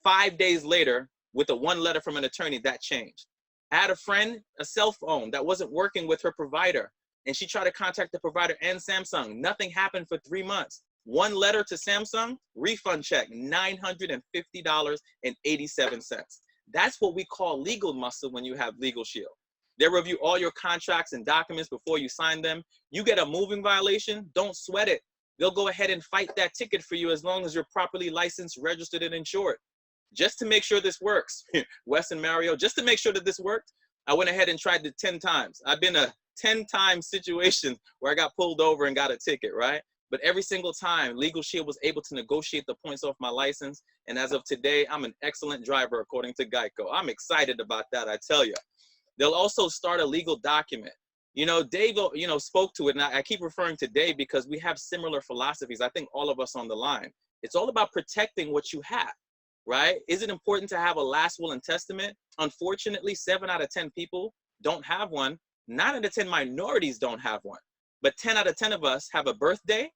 5 days later, with one letter from an attorney, that changed. I had a friend, a cell phone that wasn't working with her provider, and she tried to contact the provider and Samsung. Nothing happened for 3 months. 1 letter to Samsung, refund check, $950.87. That's what we call legal muscle when you have Legal Shield. They review all your contracts and documents before you sign them. You get a moving violation, don't sweat it. They'll go ahead and fight that ticket for you as long as you're properly licensed, registered, and insured. Just to make sure this works, Wes and Mario, just to make sure that this worked, I went ahead and tried it 10 times. I've been a 10-time situation where I got pulled over and got a ticket, right? But every single time, Legal Shield was able to negotiate the points off my license. And as of today, I'm an excellent driver according to Geico. I'm excited about that, I tell you. They'll also start a legal document. You know, Dave, you know, spoke to it, and I keep referring to Dave because we have similar philosophies. I think all of us on the line. It's all about protecting what you have, right? Is it important to have a last will and testament? Unfortunately, 7 out of 10 people don't have one. 9 out of 10 minorities don't have one. But 10 out of 10 of us have a birthday,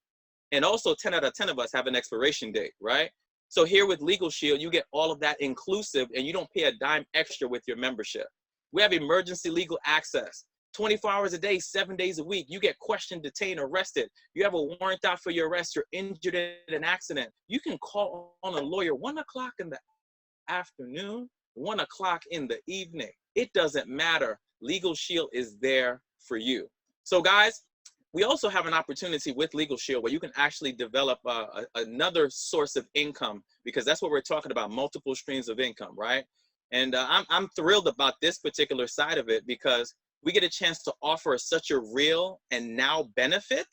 and also 10 out of 10 of us have an expiration date, right? So here with Legal Shield, you get all of that inclusive, and you don't pay a dime extra with your membership. We have emergency legal access. 24 hours a day, 7 days a week. You get questioned, detained, arrested. You have a warrant out for your arrest. You're injured in an accident. You can call on a lawyer 1 o'clock in the afternoon, 1 o'clock in the evening. It doesn't matter. Legal Shield is there for you. So guys, we also have an opportunity with Legal Shield where you can actually develop another source of income, because that's what we're talking about, multiple streams of income, right? And I'm thrilled about this particular side of it because we get a chance to offer such a real and now benefit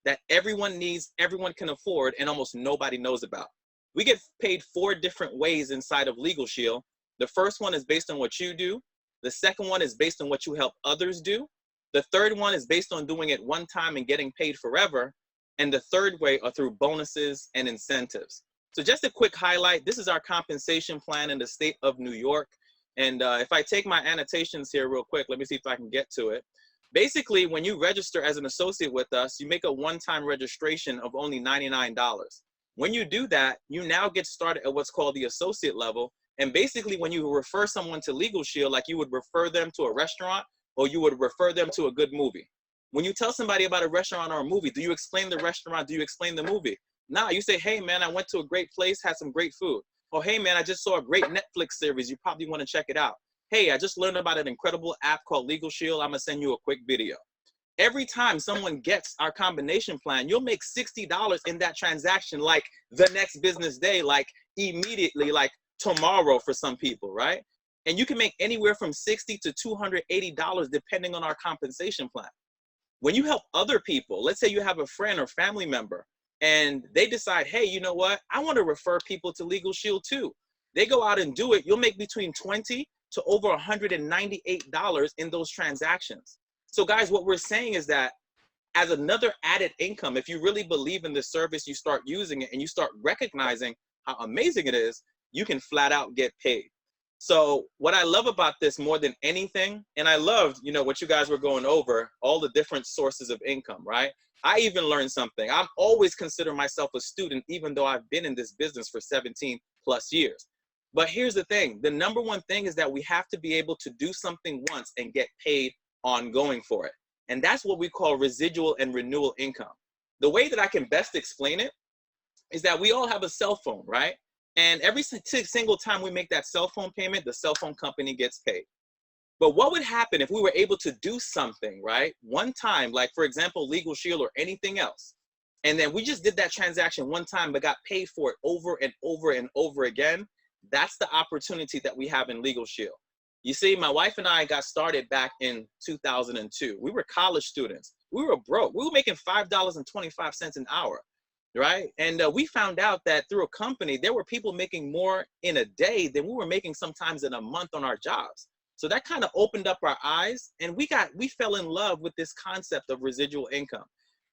that everyone needs, everyone can afford, and almost nobody knows about. We get paid 4 different ways inside of Legal Shield. The first one is based on what you do. The second one is based on what you help others do. The third one is based on doing it one time and getting paid forever. And the third way are through bonuses and incentives. So just a quick highlight, this is our compensation plan in the state of New York. And if I take my annotations here real quick, let me see if I can get to it. Basically, when you register as an associate with us, you make a one-time registration of only $99. When you do that, you now get started at what's called the associate level. And basically, when you refer someone to Legal Shield, like you would refer them to a restaurant or you would refer them to a good movie. When you tell somebody about a restaurant or a movie, do you explain the restaurant? Do you explain the movie? Nah, you say, hey, man, I went to a great place, had some great food. Oh, hey, man, I just saw a great Netflix series. You probably want to check it out. Hey, I just learned about an incredible app called Legal Shield. I'm going to send you a quick video. Every time someone gets our combination plan, you'll make $60 in that transaction, like the next business day, like immediately, like tomorrow for some people, right? And you can make anywhere from $60 to $280 depending on our compensation plan. When you help other people, let's say you have a friend or family member, and they decide, hey, you know what? I want to refer people to Legal Shield too. They go out and do it. You'll make between $20 to over $198 in those transactions. So guys, what we're saying is that as another added income, if you really believe in the service, you start using it and you start recognizing how amazing it is, you can flat out get paid. So what I love about this more than anything, and I loved, you know, what you guys were going over, all the different sources of income, right? I even learned something. I'm always consider myself a student, even though I've been in this business for 17 plus years. But here's the thing. The number one thing is that we have to be able to do something once and get paid ongoing for it. And that's what we call residual and renewal income. The way that I can best explain it is that we all have a cell phone, right? And every single time we make that cell phone payment, the cell phone company gets paid. But what would happen if we were able to do something, right? One time, like for example, Legal Shield or anything else. And then we just did that transaction one time, but got paid for it over and over and over again. That's the opportunity that we have in Legal Shield. You see, my wife and I got started back in 2002. We were college students. We were broke. We were making $5.25 an hour, right? And we found out that through a company, there were people making more in a day than we were making sometimes in a month on our jobs. So that kind of opened up our eyes, and we fell in love with this concept of residual income.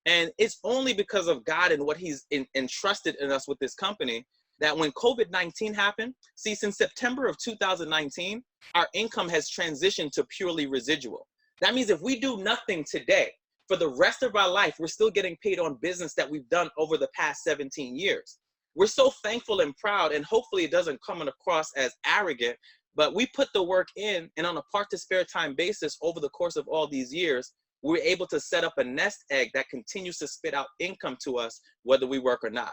And it's only because of God and what he's entrusted in us with this company that when COVID-19 happened, see, since September of 2019, our income has transitioned to purely residual. That means if we do nothing today, for the rest of our life, we're still getting paid on business that we've done over the past 17 years. We're so thankful and proud, and hopefully it doesn't come across as arrogant, but we put the work in, and on a part to spare time basis over the course of all these years, we're able to set up a nest egg that continues to spit out income to us, whether we work or not.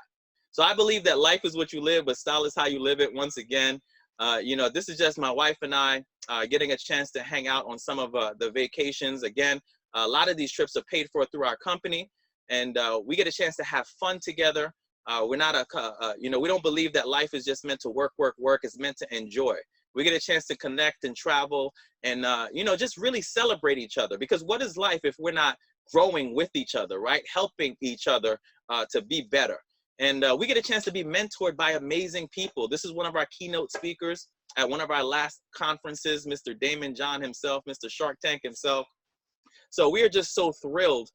So I believe that life is what you live, but style is how you live it. Once again, you know, this is just my wife and I getting a chance to hang out on some of the vacations. Again, a lot of these trips are paid for through our company, and we get a chance to have fun together. We're not you know, we don't believe that life is just meant to work, work, work. It's meant to enjoy. We get a chance to connect and travel and, you know, just really celebrate each other. Because what is life if we're not growing with each other, right? Helping each other to be better. And we get a chance to be mentored by amazing people. This is one of our keynote speakers at one of our last conferences, Mr. Damon John himself, Mr. Shark Tank himself. So we are just so thrilled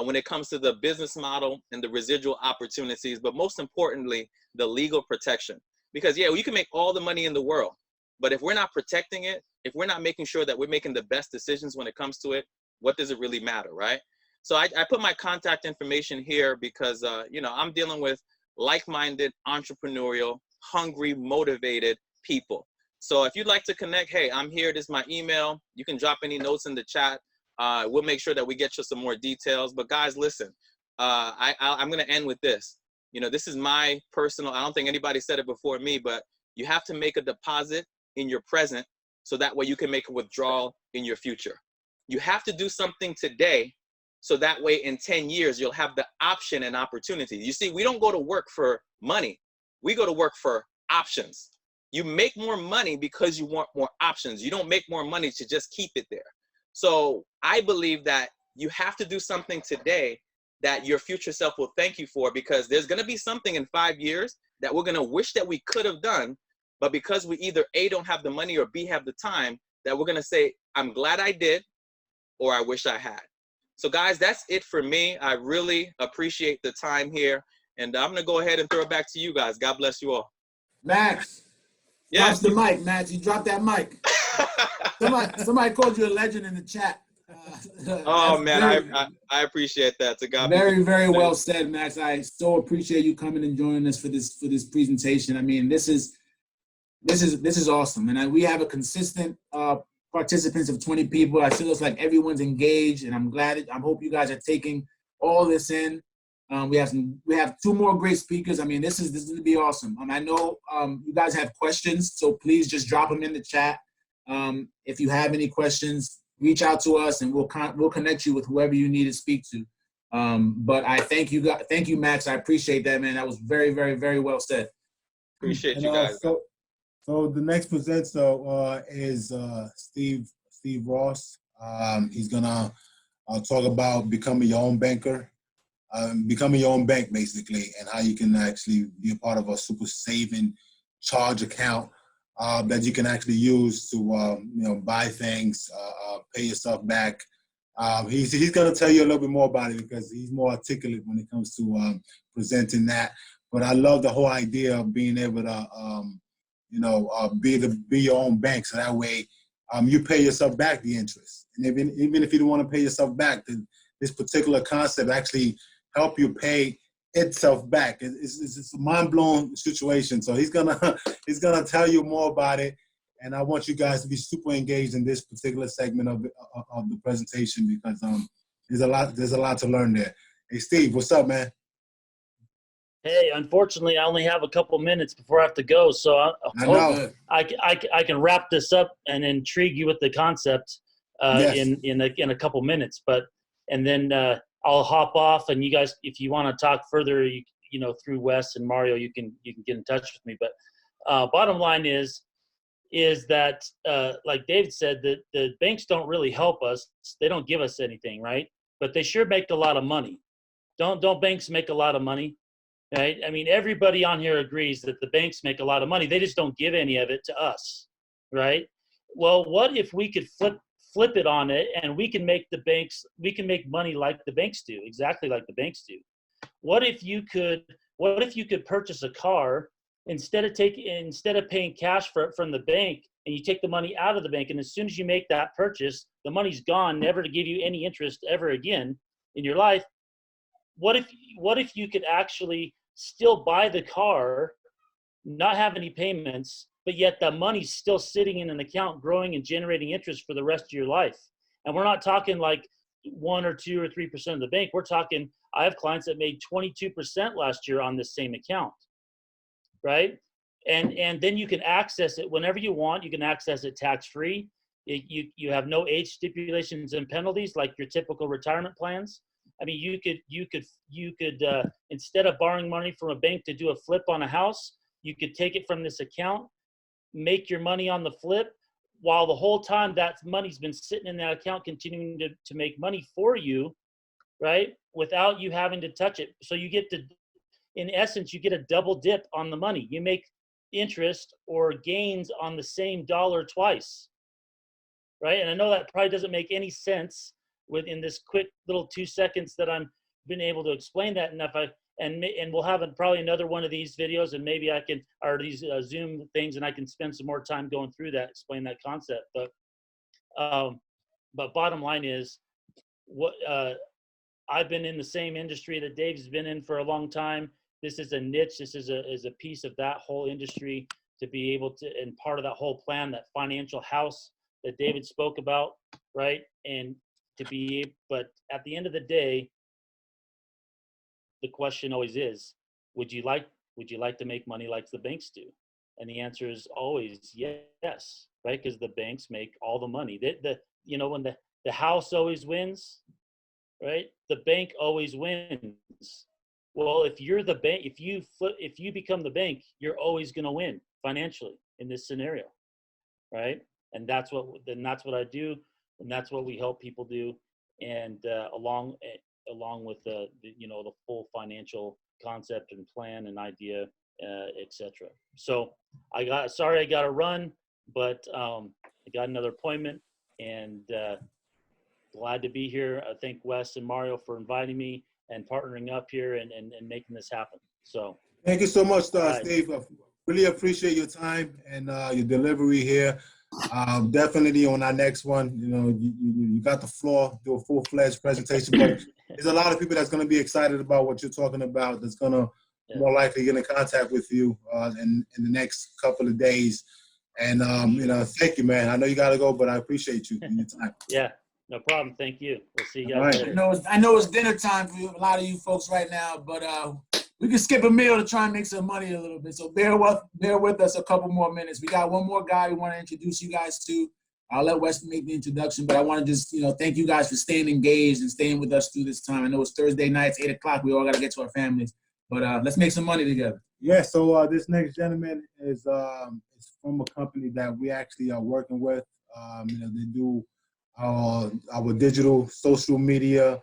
when it comes to the business model and the residual opportunities, but most importantly, the legal protection. Because yeah, you can make all the money in the world, but if we're not protecting it, if we're not making sure that we're making the best decisions when it comes to it, what does it really matter, right? So I put my contact information here because, I'm dealing with like-minded, entrepreneurial, hungry, motivated people. So if you'd like to connect, hey, I'm here. This is my email. You can drop any notes in the chat. We'll make sure that we get you some more details. But guys, listen, I'm going to end with this. This is my personal, I don't think anybody said it before me, but you have to make a deposit in your present so that way you can make a withdrawal in your future. You have to do something today so that way in 10 years, you'll have the option and opportunity. You see, we don't go to work for money. We go to work for options. You make more money because you want more options. You don't make more money to just keep it there. So I believe that you have to do something today that your future self will thank you for, because there's going to be something in 5 years that we're going to wish that we could have done. But because we either A, don't have the money, or B, have the time, that we're going to say, I'm glad I did, or I wish I had. So guys, that's it for me. I really appreciate the time here. And I'm going to go ahead and throw it back to you guys. God bless you all. Max. Yes. Drops the mic, Max. You dropped that mic. Somebody called you a legend in the chat. Oh man, I appreciate that. To God, very, very well said, Max. I so appreciate you coming and joining us for this presentation. I mean, this is awesome, and we have a consistent participants of 20 people. I feel it's like everyone's engaged, and I'm glad. I hope you guys are taking all this in. We have two more great speakers. I mean, this is going to be awesome. I know you guys have questions, so please just drop them in the chat. If you have any questions, reach out to us, and we'll connect you with whoever you need to speak to. But I thank you, Max. I appreciate that, man. That was very, very, very well said. Appreciate you guys. So the next presenter is Steve Ross. He's gonna talk about becoming your own banker, becoming your own bank basically, and how you can actually be a part of a super saving charge account that you can actually use to buy things, pay yourself back. He's gonna tell you a little bit more about it because he's more articulate when it comes to presenting that. But I love the whole idea of being able to be your own bank, so that way you pay yourself back the interest. And even if you don't want to pay yourself back, this particular concept actually help you pay itself back. It's a mind-blowing situation. So he's gonna tell you more about it, and I want you guys to be super engaged in this particular segment of the presentation because there's a lot to learn there. Hey Steve, what's up, man? Hey, unfortunately, I only have a couple minutes before I have to go, so I hope I can wrap this up and intrigue you with the concept Yes. in a couple minutes. And then I'll hop off, and you guys, if you want to talk further, through Wes and Mario, you can get in touch with me. But bottom line is that like David said, that the banks don't really help us. They don't give us anything, right? But they sure make a lot of money. Don't banks make a lot of money? Right? I mean, everybody on here agrees that the banks make a lot of money. They just don't give any of it to us, right? Well, what if we could flip it on it, and we can make money like the banks do, exactly like the banks do. What if you could purchase a car instead of paying cash from the bank, and you take the money out of the bank, and as soon as you make that purchase, the money's gone, never to give you any interest ever again in your life. What if you could actually still buy the car, not have any payments, but yet the money's still sitting in an account growing and generating interest for the rest of your life? And we're not talking like 1 or 2 or 3% of the bank. We're talking, I have clients that made 22% last year on this same account, right? And then you can access it whenever you want. You can access it tax-free. You have no age stipulations and penalties like your typical retirement plans. I mean, you could instead of borrowing money from a bank to do a flip on a house, you could take it from this account, make your money on the flip, while the whole time that money's been sitting in that account continuing to make money for you, right? Without you having to touch it. So you get to, in essence, you get a double dip on the money. You make interest or gains on the same dollar twice, right? And I know that probably doesn't make any sense within this quick little 2 seconds that I'm been able to explain that. And if I, and we'll have probably another one of these videos, and maybe I can, or these Zoom things, and I can spend some more time going through that, explain that concept. But bottom line is, what I've been in the same industry that Dave's been in for a long time. This is a niche. This is a piece of that whole industry to be able to, and part of that whole plan, that financial house that David spoke about, right? And to be, but at the end of the day, the question always is, would you like to make money like the banks do? And the answer is always yes, right? Because the banks make all the money. You know, when the house always wins, right? The bank always wins. Well, if you're the bank, if you become the bank, you're always going to win financially in this scenario, right? And that's what I do, and that's what we help people do, and along with the full financial concept and plan and idea, etc. So I got to run, but I got another appointment, and glad to be here. I thank Wes and Mario for inviting me and partnering up here and making this happen. So Thank you so much, Steve. I really appreciate your time and your delivery here. Definitely on our next one, you know, you got the floor, do a full-fledged presentation, but there's a lot of people that's going to be excited about what you're talking about, that's going to more likely get in contact with you in the next couple of days. And, you know, thank you, man. I know you got to go, but I appreciate you and your time. Yeah, no problem. Thank you. We'll see you guys later. I know it's dinner time for a lot of you folks right now, but we can skip a meal to try and make some money a little bit. So bear with us a couple more minutes. We got one more guy we want to introduce you guys to. I'll let Wes make the introduction, but I want to just, thank you guys for staying engaged and staying with us through this time. I know it's Thursday nights, 8 o'clock. We all got to get to our families, but let's make some money together. Yeah, so this next gentleman is from a company that we actually are working with. They do our digital social media,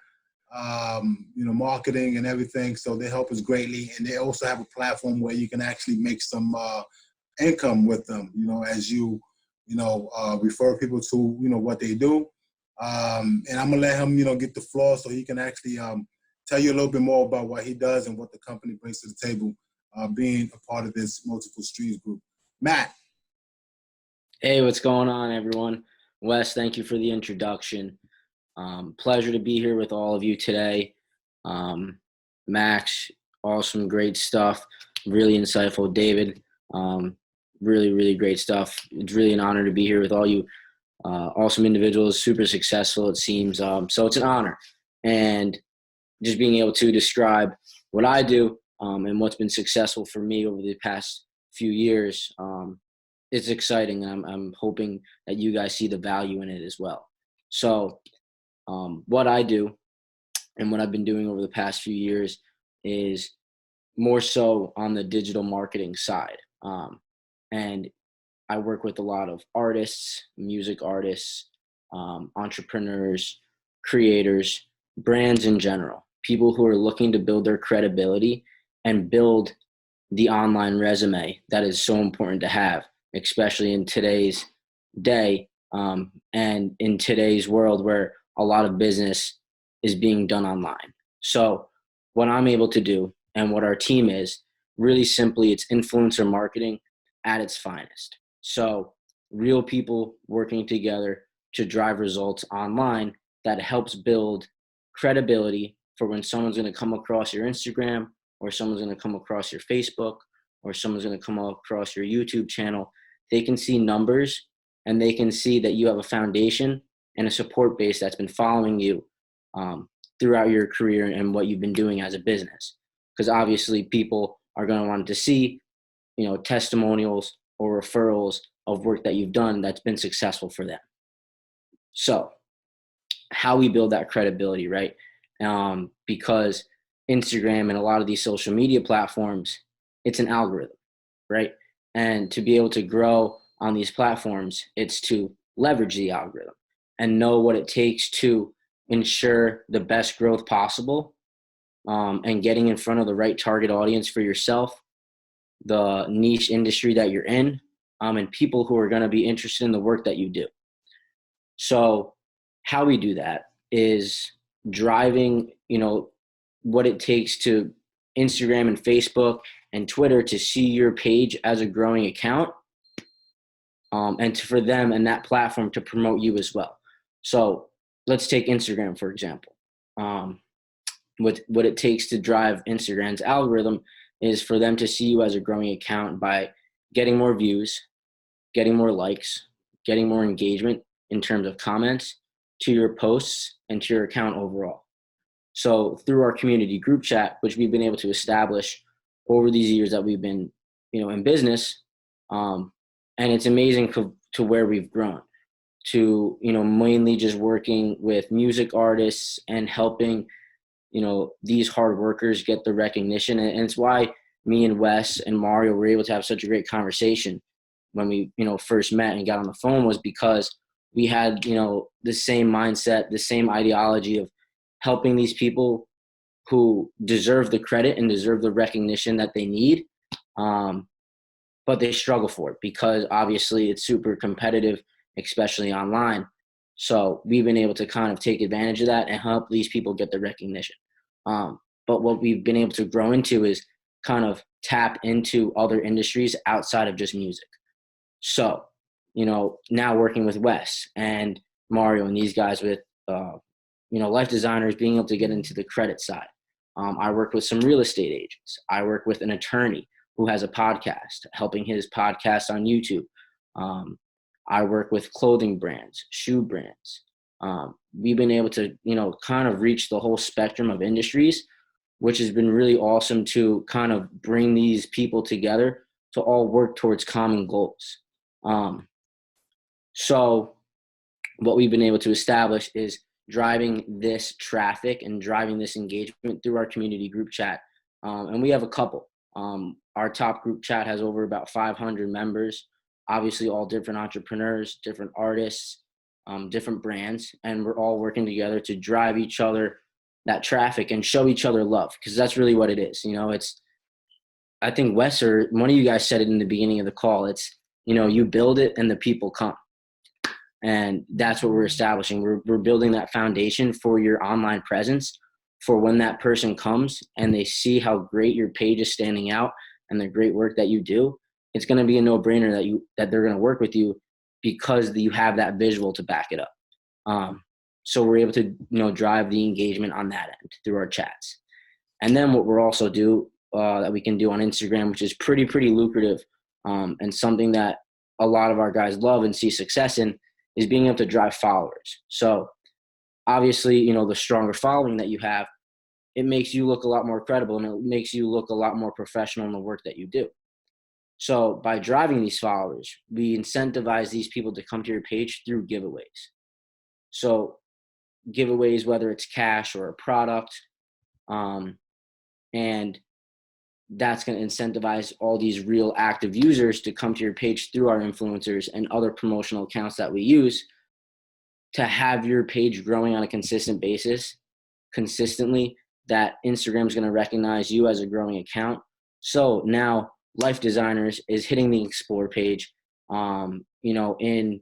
marketing and everything. So they help us greatly. And they also have a platform where you can actually make some income with them, as you refer people to, what they do. And I'm going to let him, get the floor so he can actually tell you a little bit more about what he does and what the company brings to the table, being a part of this Multiple Streams group. Matt. Hey, what's going on, everyone? Wes, thank you for the introduction. Pleasure to be here with all of you today. Max, awesome, great stuff. Really insightful. David, really, really great stuff. It's really an honor to be here with all you awesome individuals, super successful, it seems. So it's an honor. And just being able to describe what I do and what's been successful for me over the past few years, it's exciting. I'm hoping that you guys see the value in it as well. So what I do and what I've been doing over the past few years is more so on the digital marketing side. And I work with a lot of artists, music artists, entrepreneurs, creators, brands in general, people who are looking to build their credibility and build the online resume that is so important to have, especially in today's day and in today's world where a lot of business is being done online. So what I'm able to do and what our team is, really simply, it's influencer marketing at its finest. So real people working together to drive results online that helps build credibility for when someone's going to come across your Instagram, or someone's going to come across your Facebook, or someone's going to come across your YouTube channel. They can see numbers and they can see that you have a foundation and a support base that's been following you throughout your career and what you've been doing as a business. Because obviously people are going to want to see, testimonials or referrals of work that you've done that's been successful for them. So how we build that credibility, right? Because Instagram and a lot of these social media platforms, it's an algorithm, right? And to be able to grow on these platforms, it's to leverage the algorithm and know what it takes to ensure the best growth possible, and getting in front of the right target audience for yourself, the niche industry that you're in, and people who are going to be interested in the work that you do. So how we do that is driving, what it takes to Instagram and Facebook and Twitter to see your page as a growing account, and for them and that platform to promote you as well. So let's take Instagram, for example. What it takes to drive Instagram's algorithm is for them to see you as a growing account by getting more views, getting more likes, getting more engagement in terms of comments to your posts and to your account overall. So through our community group chat, which we've been able to establish over these years that we've been, in business, and it's amazing to where we've grown to, mainly just working with music artists and helping, these hard workers get the recognition. And it's why me and Wes and Mario were able to have such a great conversation when we, first met and got on the phone, was because we had, the same mindset, the same ideology of helping these people who deserve the credit and deserve the recognition that they need. But they struggle for it because obviously it's super competitive, especially online. So we've been able to kind of take advantage of that and help these people get the recognition. But what we've been able to grow into is kind of tap into other industries outside of just music. So, now working with Wes and Mario and these guys with, life designers, being able to get into the credit side. I work with some real estate agents. I work with an attorney who has a podcast, helping his podcast on YouTube. I work with clothing brands, shoe brands. We've been able to, kind of reach the whole spectrum of industries, which has been really awesome to kind of bring these people together to all work towards common goals. So what we've been able to establish is driving this traffic and driving this engagement through our community group chat. And we have a couple. Our top group chat has over about 500 members, obviously all different entrepreneurs, different artists, different brands, and we're all working together to drive each other that traffic and show each other love, because that's really what it is. I think Wes or one of you guys said it in the beginning of the call. It's, you build it and the people come. And that's what we're establishing. We're building that foundation for your online presence for when that person comes and they see how great your page is standing out and the great work that you do. It's going to be a no-brainer that they're going to work with you because you have that visual to back it up. So we're able to, drive the engagement on that end through our chats. And then what we're also that we can do on Instagram, which is pretty lucrative, and something that a lot of our guys love and see success in, is being able to drive followers. So obviously, the stronger following that you have, it makes you look a lot more credible and it makes you look a lot more professional in the work that you do. So by driving these followers, we incentivize these people to come to your page through giveaways. So giveaways, whether it's cash or a product, and that's going to incentivize all these real active users to come to your page through our influencers and other promotional accounts that we use to have your page growing on a consistent basis, consistently, that Instagram is going to recognize you as a growing account. So now Life Designers is hitting the explore page, in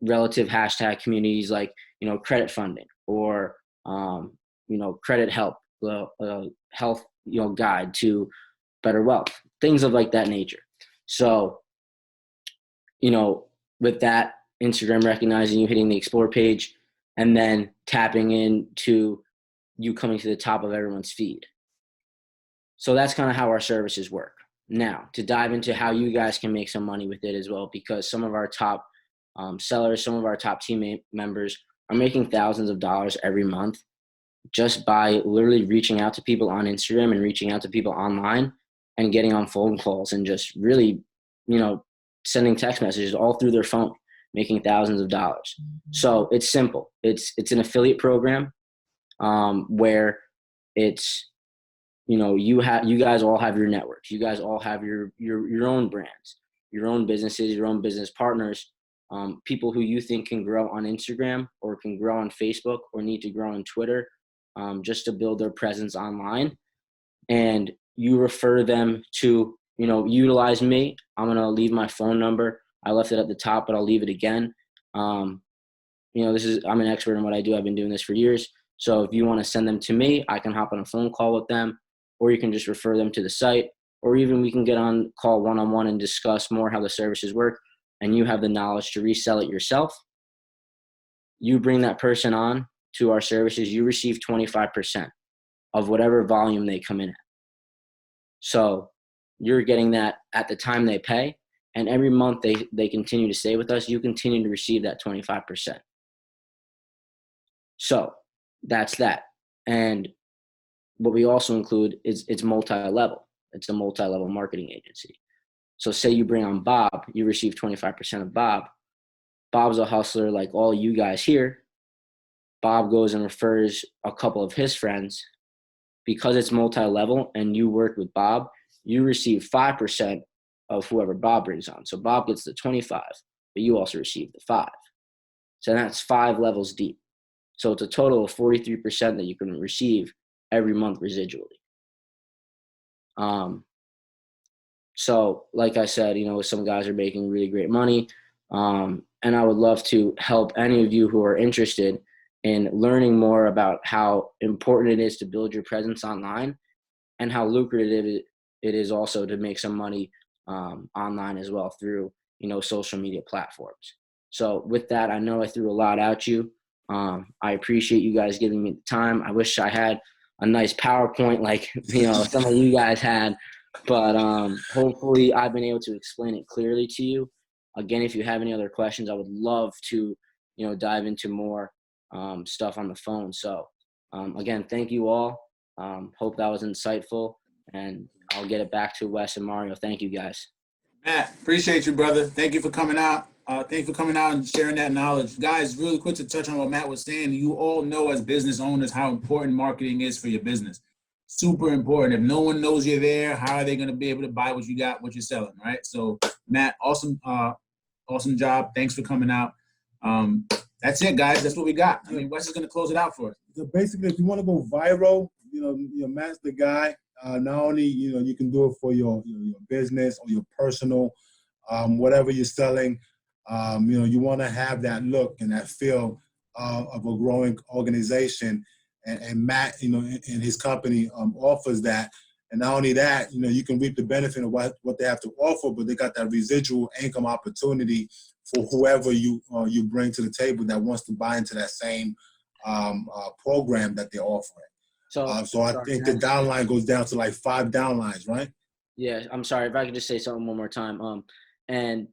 relative hashtag communities like, credit funding or, credit help, health, guide to better wealth, things of like that nature. So, with that, Instagram recognizing you, hitting the explore page, and then tapping into you coming to the top of everyone's feed. So that's kind of how our services work. Now, to dive into how you guys can make some money with it as well, because some of our top sellers, some of our top team members are making thousands of dollars every month just by literally reaching out to people on Instagram and reaching out to people online and getting on phone calls and just really, sending text messages all through their phone, making thousands of dollars. So it's simple. It's an affiliate program where it's, you guys all have your networks. You guys all have your own brands, your own businesses, your own business partners people who you think can grow on Instagram or can grow on Facebook or need to grow on Twitter, just to build their presence online. And you refer them to, utilize me. I'm going to leave my phone number. I left it at the top, but I'll leave it again. I'm an expert in what I do. I've been doing this for years. So if you want to send them to me, I can hop on a phone call with them, or you can just refer them to the site, or even we can get on call one-on-one and discuss more how the services work, and you have the knowledge to resell it yourself. You bring that person on to our services, you receive 25% of whatever volume they come in at. So you're getting that at the time they pay, and every month they continue to stay with us, you continue to receive that 25%. So that's that. And what we also include is it's multi-level. It's a multi-level marketing agency. So say you bring on Bob, you receive 25% of Bob. Bob's a hustler like all you guys here. Bob goes and refers a couple of his friends. Because it's multi-level and you work with Bob, you receive 5% of whoever Bob brings on. So Bob gets the 25, but you also receive the 5. So that's 5 levels deep. So it's a total of 43% that you can receive every month residually. So like I said, some guys are making really great money. And I would love to help any of you who are interested in learning more about how important it is to build your presence online and how lucrative it is also to make some money online as well through, social media platforms. So with that, I know I threw a lot at you. I appreciate you guys giving me the time. I wish I had a nice PowerPoint like, some of you guys had, but hopefully I've been able to explain it clearly to you. Again, if you have any other questions, I would love to, dive into more stuff on the phone. So again, thank you all. Hope that was insightful, and I'll get it back to Wes and Mario. Thank you guys. Matt, appreciate you, brother. Thank you for coming out. Thank you for coming out and sharing that knowledge. Guys, really quick to touch on what Matt was saying. You all know as business owners how important marketing is for your business. Super important. If no one knows you're there, how are they going to be able to buy what you got, what you're selling, right? So Matt, awesome job. Thanks for coming out. That's it, guys. That's what we got. I mean, Wes is going to close it out for us. So basically, if you want to go viral, Matt's the guy. Not only, you can do it for your business or your personal, whatever you're selling. You want to have that look and that feel of a growing organization. And Matt, in his company offers that. And not only that, you can reap the benefit of what they have to offer, but they got that residual income opportunity for whoever you bring to the table that wants to buy into that same program that they're offering. So I think the downline goes down to like 5 downlines, right? Yeah, I'm sorry if I could just say something one more time. And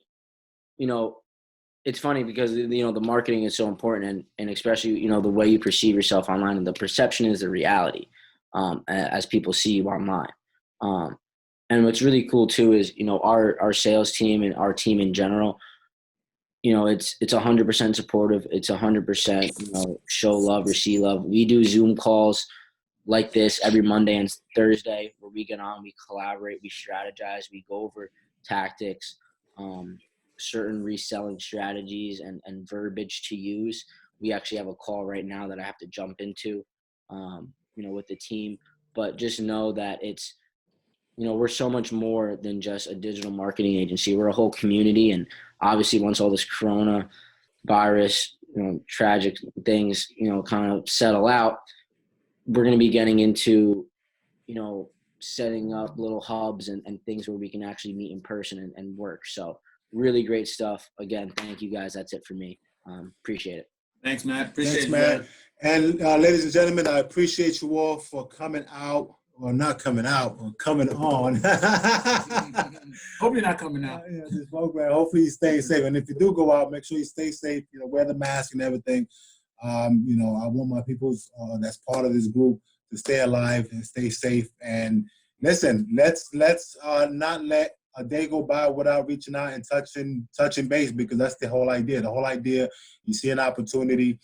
it's funny because the marketing is so important, and especially the way you perceive yourself online, and the perception is the reality as people see you online. And what's really cool too is our sales team and our team in general. It's 100% supportive. It's 100% show love, receive love. We do Zoom calls like this every Monday and Thursday where we get on, we collaborate, we strategize, we go over tactics, certain reselling strategies and verbiage to use. We actually have a call right now that I have to jump into, with the team. But just know that it's, we're so much more than just a digital marketing agency. We're a whole community. And obviously once all this corona virus, tragic things, kind of settle out, we're going to be getting into, setting up little hubs and things where we can actually meet in person and work. So really great stuff. Again, thank you guys. That's it for me. Appreciate it. Thanks, Matt. Appreciate it, Matt. And ladies and gentlemen, I appreciate you all for coming out, or not coming out, or coming on. Hope you're not coming out. This program. Hopefully you stay safe. And if you do go out, make sure you stay safe, wear the mask and everything. I want my people that's part of this group to stay alive and stay safe. And listen, let's not let a day go by without reaching out and touching base, because that's the whole idea. The whole idea, you see an opportunity,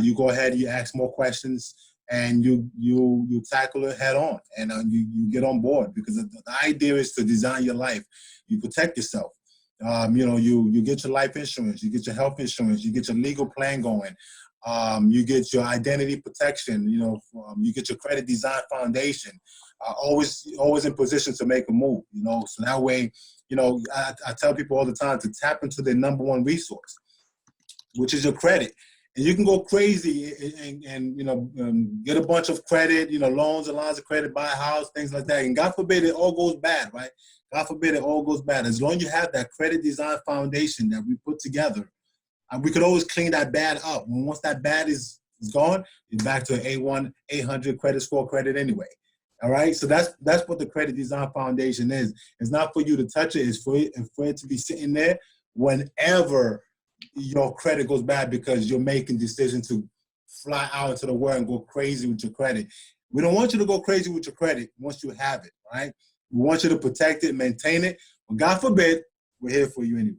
you go ahead, you ask more questions, and you tackle it head on, and you get on board, because the idea is to design your life. You protect yourself. You get your life insurance, you get your health insurance, you get your legal plan going, you get your identity protection, you get your credit design foundation, always in position to make a move, so that way, I tell people all the time to tap into their number one resource, which is your credit. And you can go crazy and get a bunch of credit, loans and lines of credit, buy a house, things like that. And God forbid it all goes bad, right? God forbid it all goes bad. As long as you have that credit design foundation that we put together, we could always clean that bad up. Once that bad is gone, you're back to an A1, 800 credit score credit anyway. All right? So that's what the credit design foundation is. It's not for you to touch it. It's for it to be sitting there whenever your credit goes bad because you're making decisions to fly out into the world and go crazy with your credit. We don't want you to go crazy with your credit once you have it, right? We want you to protect it, maintain it. But God forbid, we're here for you anyway.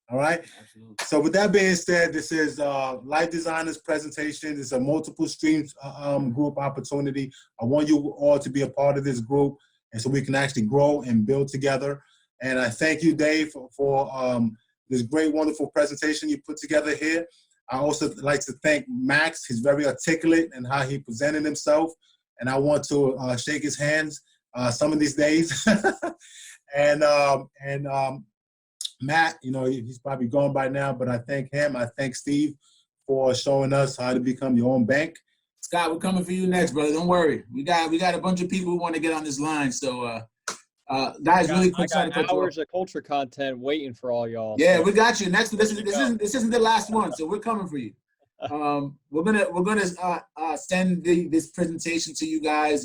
All right? Absolutely. So with that being said, this is Life Designers presentation. It's a multiple streams group opportunity. I want you all to be a part of this group and so we can actually grow and build together. And I thank you, Dave, for this great, wonderful presentation you put together here. I also like to thank Max. He's very articulate in how he presented himself. And I want to shake his hands some of these days. and Matt, he's probably gone by now, but I thank him. I thank Steve for showing us how to become your own bank. Scott, we're coming for you next, brother. Don't worry. We got a bunch of people who want to get on this line. So, guys, really quick. I got hours of culture content waiting for all y'all. Yeah, we got you. Next, this isn't the last one, so we're coming for you. We're gonna send this presentation to you guys.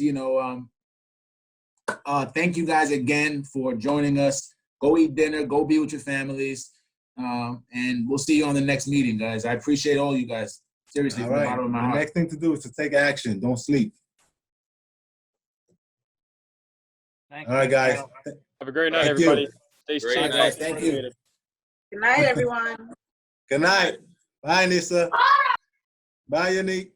Thank you guys again for joining us. Go eat dinner. Go be with your families, and we'll see you on the next meeting, guys. I appreciate all you guys. Seriously, from the bottom of my heart. The next thing to do is to take action. Don't sleep. All right, guys. Have a great night, everybody. Stay Great safe. night. Thank you. Good night, everyone. Good night. Bye, Nisa. Bye, Yannick.